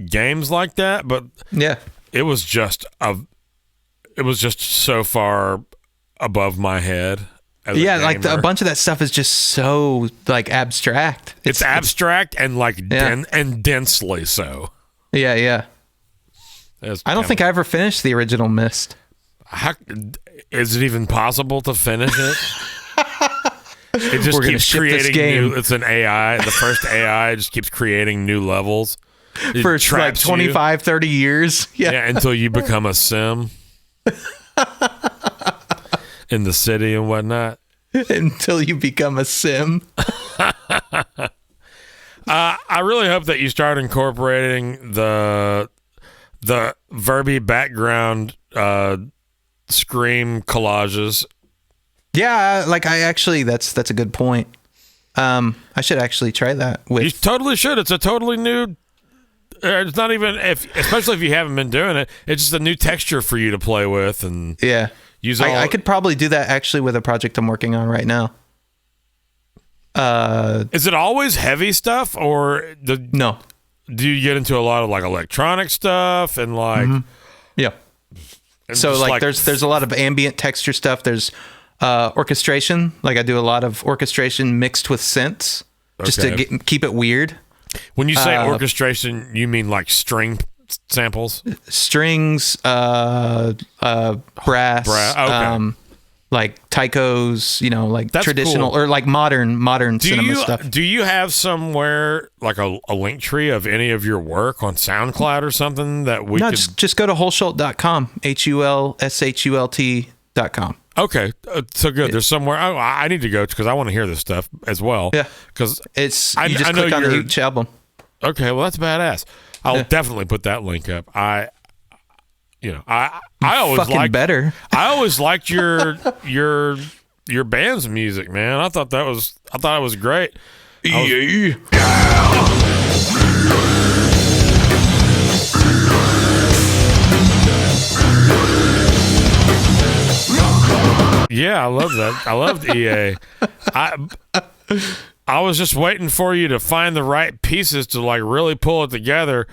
games like that, but yeah, it was just so far above my head. Yeah, like a bunch of that stuff is just so like abstract. It's abstract and like and densely so. Yeah. I don't think I ever finished the original Myst. How is it even possible to finish it? It just keeps creating new. It's an AI. The first AI just keeps creating new levels. It for like 25, 30 years. Yeah, until you become a sim in the city and whatnot. Until you become a sim. I really hope that you start incorporating the Verby background scream collages. Yeah, like that's a good point. I should actually try that. You totally should. It's a totally new. It's not even especially if you haven't been doing it. It's just a new texture for you to play with and use. I could probably do that actually with a project I'm working on right now. Is it always heavy stuff or no? Do you get into a lot of like electronic stuff and like yeah? And so like there's a lot of ambient texture stuff. There's orchestration. Like I do a lot of orchestration mixed with synths just to keep it weird. When you say orchestration, you mean like string samples? Strings, brass, okay. like taikos, like that's traditional cool. or like modern cinema stuff. Do you have somewhere like a link tree of any of your work on SoundCloud or something that we could... just go to Hulshult.com, HULSHULT.com. Okay, so good. There's somewhere I need to go because I want to hear this stuff as well. Yeah, because you just click on each album. Okay, well that's badass. I'll definitely put that link up. I always liked better. I always liked your band's music, man. I thought it was great. Yeah, I love that. I loved EA. I was just waiting for you to find the right pieces to like really pull it together,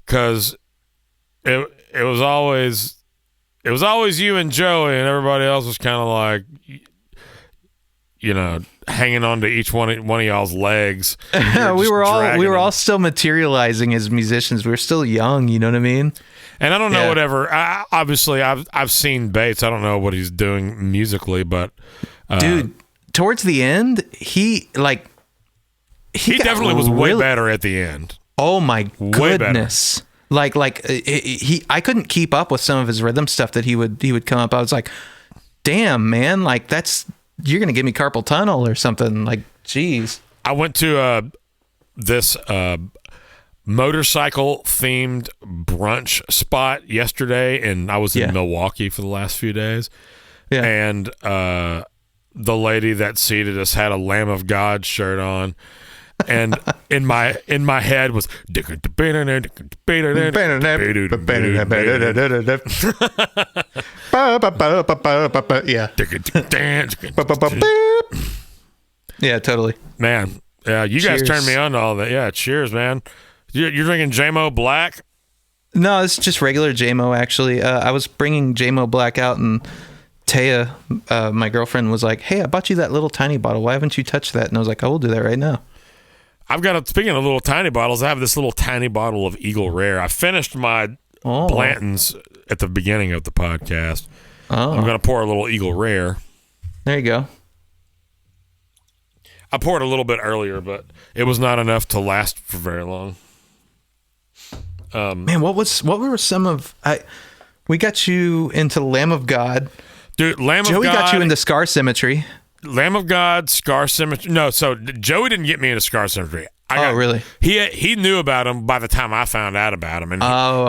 because it was always you and Joey, and everybody else was kind of like, hanging on to each one of y'all's legs. we were all still materializing as musicians. We were still young, you know what I mean? And I don't know whatever. Obviously, I've seen Bates. I don't know what he's doing musically, but dude, towards the end, he definitely was way better at the end. Oh my goodness! I couldn't keep up with some of his rhythm stuff that he would come up. I was like, damn, man, like you're gonna give me carpal tunnel or something. Like, geez. I went to this motorcycle themed brunch spot yesterday, and I was in Milwaukee for the last few days. Yeah. And the lady that seated us had a Lamb of God shirt on. And in my head was yeah, totally, man. Yeah, you guys turned me on to all that. Yeah, cheers, man. You're drinking JMO Black? No, it's just regular JMO, actually. I was bringing JMO Black out, and Taya, my girlfriend, was like, hey, I bought you that little tiny bottle. Why haven't you touched that? And I was like, I will do that right now. Speaking of little tiny bottles, I have this little tiny bottle of Eagle Rare. I finished my Blanton's at the beginning of the podcast. Oh. I'm going to pour a little Eagle Rare. There you go. I poured a little bit earlier, but it was not enough to last for very long. Man, what were some of... we got you into Lamb of God. Dude, Lamb of God... Joey got you into Scar Symmetry. Lamb of God, Scar Symmetry. No, so Joey didn't get me into Scar Symmetry. Really? He knew about him by the time I found out about him, and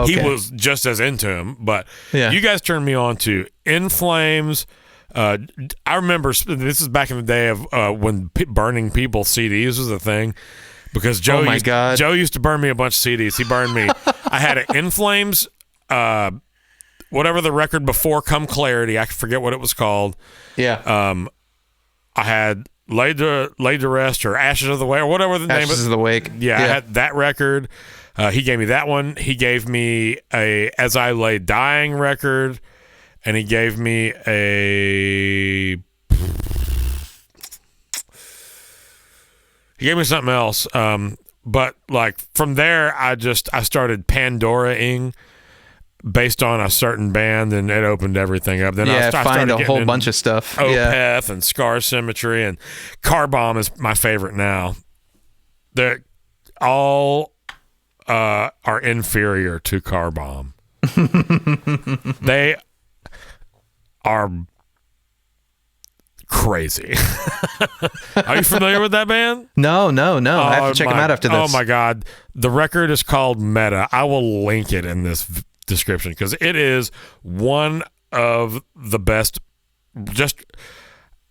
he was just as into him. But you guys turned me on to In Flames. I remember this is back in the day of when burning people CDs was a thing, because Joe used to burn me a bunch of CDs. He burned me. I had an In Flames, whatever the record before Come Clarity. I forget what it was called. Yeah. I had Laid to Rest or Ashes of the Wake or whatever the name of it. Ashes of the Wake. Yeah, I had that record. He gave me that one. He gave me a As I Lay Dying record, and he gave me something else. But like from there, I started Pandora-ing based on a certain band, and it opened everything up. Then I find a whole bunch of stuff. Opeth and Scar Symmetry, and Car Bomb is my favorite now. They're all are inferior to Car Bomb. They are crazy. Are you familiar with that band? No. I have to check them out after this. Oh my God. The record is called Meta. I will link it in this description, because it is one of the best. Just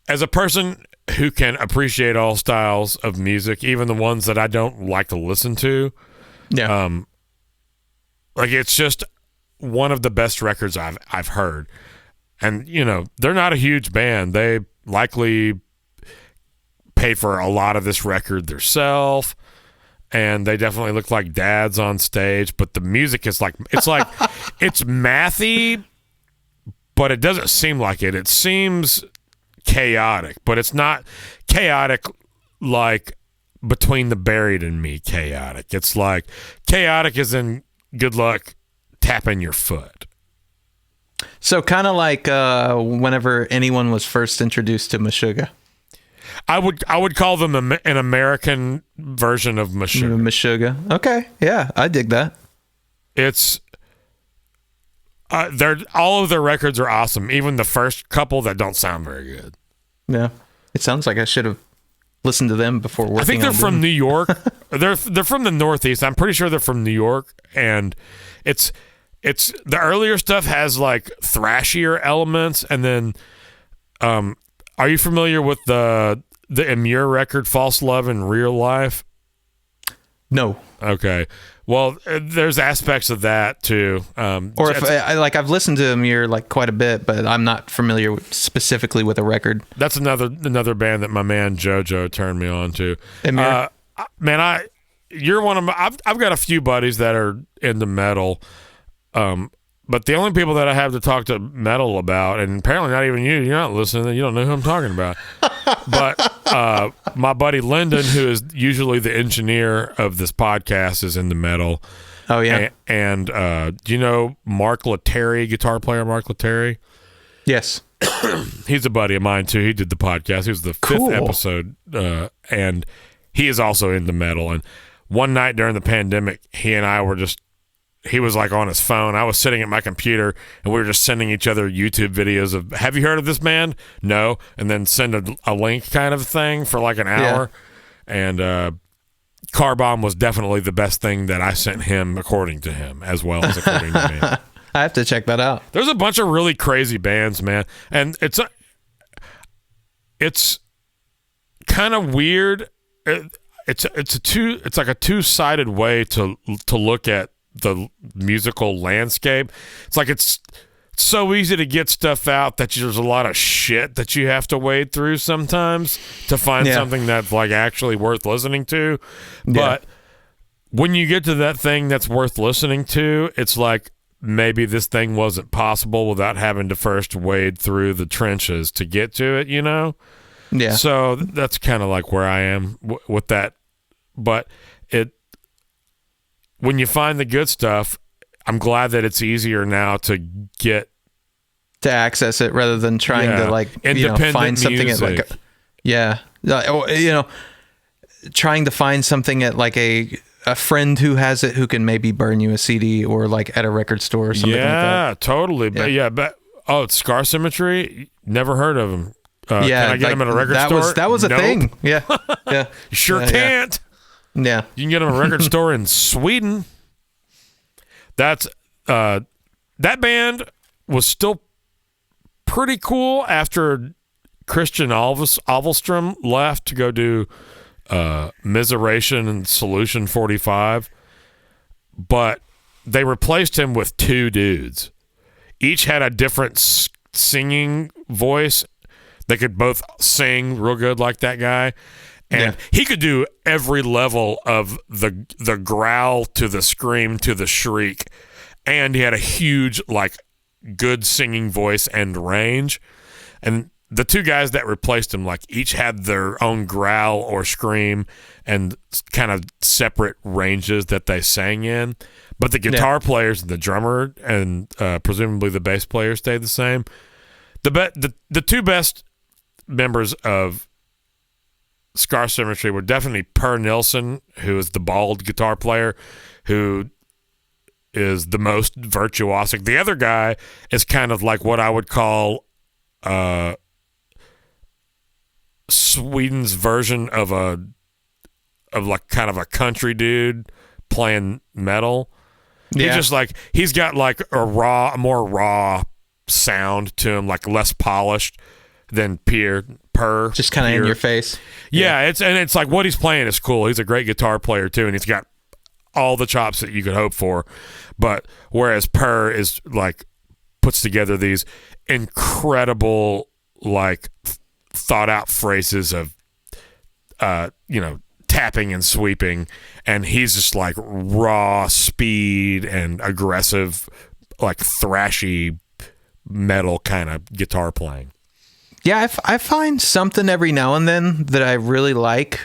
as a person who can appreciate all styles of music, even the ones that I don't like to listen to, like it's just one of the best records I've heard. And they're not a huge band. They likely paid for a lot of this record themselves, and they definitely look like dads on stage, but the music is it's mathy, but it doesn't seem like it. It seems chaotic, but it's not chaotic like Between the Buried and Me chaotic. It's like chaotic as in good luck tapping your foot. So kind of like whenever anyone was first introduced to Meshuggah. I would call them an American version of Meshuggah. Meshuggah. Okay, yeah, I dig that. It's all of their records are awesome. Even the first couple that don't sound very good. Yeah, it sounds like I should have listened to them before working. I think they're from New York. they're from the Northeast. I'm pretty sure they're from New York, and it's the earlier stuff has like thrashier elements, and then are you familiar with the Emmure record, False Love in Real Life? No. Okay. Well, there's aspects of that too. Or if I've listened to Amir like quite a bit, but I'm not familiar specifically with a record. That's another band that my man JoJo turned me on to. Amir? Man, you're one of my. I've got a few buddies that are into metal, but the only people that I have to talk to metal about, and apparently not even you. You're not listening. You don't know who I'm talking about. But my buddy Lyndon, who is usually the engineer of this podcast, is into metal. Oh yeah. And do you know Mark Letary, guitar player Mark Letary? Yes. He's a buddy of mine too. He did the podcast. He was the 5th episode, and he is also into metal. And one night during the pandemic, he and I were he was like on his phone. I was sitting at my computer, and we were just sending each other YouTube videos of, have you heard of this band? No. And then send a link kind of thing for like an hour. Yeah. And Car Bomb was definitely the best thing that I sent him, according to him, as well as according to me. I have to check that out. There's a bunch of really crazy bands, man. And it's kind of weird. It's like a two-sided way to look at the musical landscape. It's like it's so easy to get stuff out that there's a lot of shit that you have to wade through sometimes to find something that's like actually worth listening to. But when you get to that thing that's worth listening to, it's like maybe this thing wasn't possible without having to first wade through the trenches to get to it, you know? Yeah. So that's kind of like where I am with that. But when you find the good stuff, I'm glad that it's easier now to get to access it rather than trying to like find something music. at like trying to find something at like a friend who has it who can maybe burn you a CD or like at a record store or something like that. Yeah, totally. But it's Scar Symmetry. Never heard of them. Can I get them at a record store? That was a thing. Yeah. You sure can't. Yeah. You can get them at a record store in Sweden. That's that band was still pretty cool after Christian Alvestrom left to go do Miseration and Solution 45. But they replaced him with 2 dudes. Each had a different singing voice. They could both sing real good like that guy. And he could do every level of the growl to the scream to the shriek. And he had a huge, like, good singing voice and range. And the 2 guys that replaced him, like, each had their own growl or scream and kind of separate ranges that they sang in. But the guitar players and the drummer and presumably the bass player stayed the same. The 2 best members of Scar Symmetry were definitely Per Nilsson, who is the bald guitar player, who is the most virtuosic. The other guy is kind of like what I would call Sweden's version of like kind of a country dude playing metal. Yeah. He's got like a more raw sound to him, like less polished than Per. Just kind of in your face. Yeah, it's like what he's playing is cool. He's a great guitar player too, and he's got all the chops that you could hope for. But whereas Per is like puts together these incredible like thought out phrases of tapping and sweeping, and he's just like raw speed and aggressive, like thrashy metal kind of guitar playing. Yeah, I find something every now and then that I really like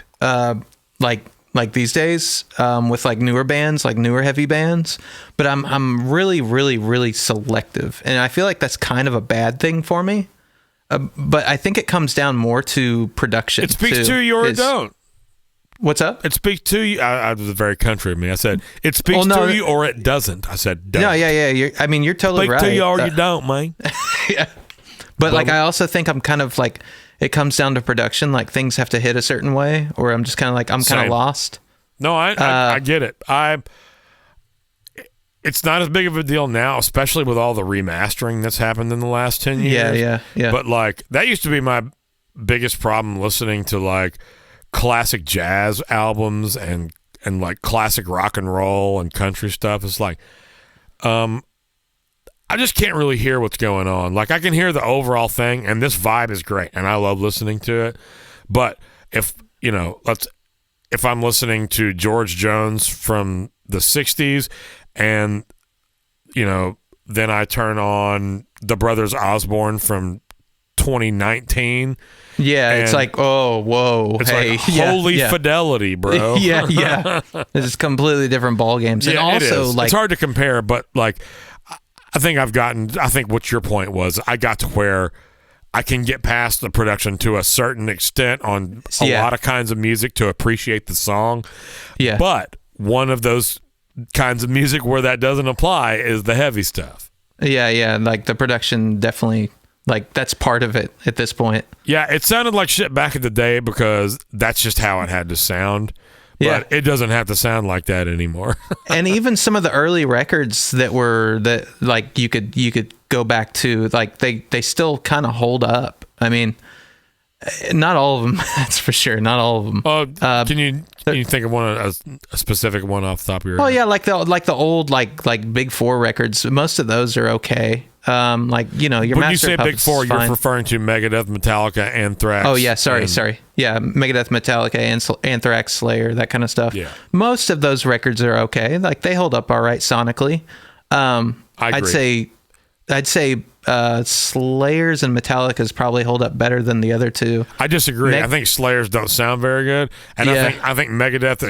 these days with like newer bands, like newer heavy bands. But I'm really, really, really selective, and I feel like that's kind of a bad thing for me. But I think it comes down more to production. It speaks to you or it don't. What's up? It speaks to you. I was very country of me. I said it speaks to you or it doesn't. I said don't. No, yeah. You're totally right. Speak to you or you don't, man. Yeah. But like, I also think I'm kind of like, it comes down to production. Like things have to hit a certain way, or I'm just kind of like, I'm kind of lost. No, I get it. It's not as big of a deal now, especially with all the remastering that's happened in the last 10 years. Yeah. But like, that used to be my biggest problem listening to like classic jazz albums and and like classic rock and roll and country stuff. It's like, I just can't really hear what's going on. Like I can hear the overall thing, and this vibe is great, and I love listening to it. But if I'm listening to George Jones from the 60s, and then I turn on the Brothers Osborne from 2019. Yeah, it's like, oh, whoa, it's hey, like holy fidelity, bro. yeah. It's completely different ball games, and also like it's hard to compare, but like I think what your point was, I got to where I can get past the production to a certain extent on a lot of kinds of music to appreciate the song. Yeah, but one of those kinds of music where that doesn't apply is the heavy stuff. Yeah, like the production definitely. Like, that's part of it at this point. Yeah, it sounded like shit back in the day because that's just how it had to sound. But it doesn't have to sound like that anymore. And even some of the early records that like you could go back to, like they still kind of hold up. I mean, not all of them, that's for sure. Not all of them. Can you think of a specific one off the top of your head? Oh yeah, like the old like Big Four records. Most of those are okay. Your when Master you say Big Four, you're fine. referring to Megadeth, Metallica, Anthrax. Oh yeah, sorry. Yeah, Megadeth, Metallica, Anthrax, Slayer, that kind of stuff. Yeah. Most of those records are okay. Like they hold up all right sonically. I agree. I'd say Slayers and Metallica's probably hold up better than the other two. I disagree. I think Slayers don't sound very good, and I think Megadeth,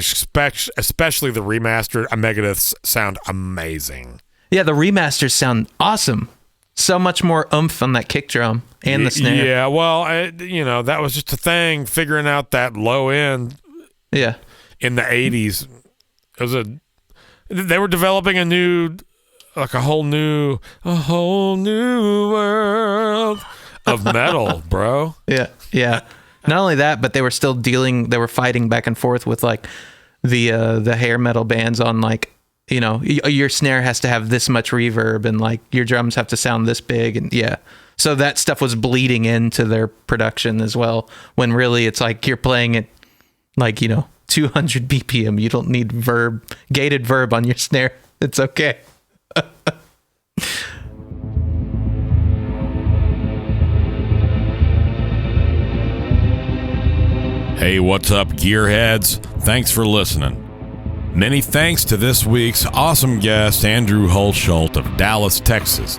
especially the remastered Megadeth, sound amazing. Yeah, the remasters sound awesome. So much more oomph on that kick drum and the snare. Yeah, well, that was just a thing, figuring out that low end. Yeah. In the 80s, they were developing a whole new world of metal, bro. Yeah. Not only that, but they were fighting back and forth with like the hair metal bands on like, your snare has to have this much reverb and like your drums have to sound this big. And so that stuff was bleeding into their production as well, when really it's like you're playing it like, 200 BPM. You don't need gated verb on your snare. It's okay. Hey, what's up, gearheads? Thanks for listening. Many thanks to this week's awesome guest, Andrew Hulshult of Dallas, Texas.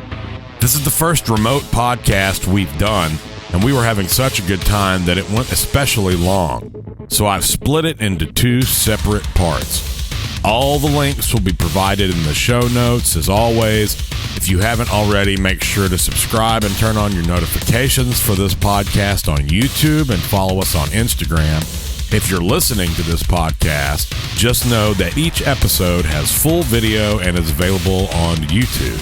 This is the first remote podcast we've done, and we were having such a good time that it went especially long. So I've split it into 2 separate parts. All the links will be provided in the show notes, as always. If you haven't already, make sure to subscribe and turn on your notifications for this podcast on YouTube and follow us on Instagram. If you're listening to this podcast, just know that each episode has full video and is available on YouTube.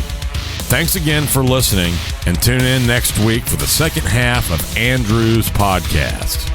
Thanks again for listening, and tune in next week for the second half of Andrew's podcast.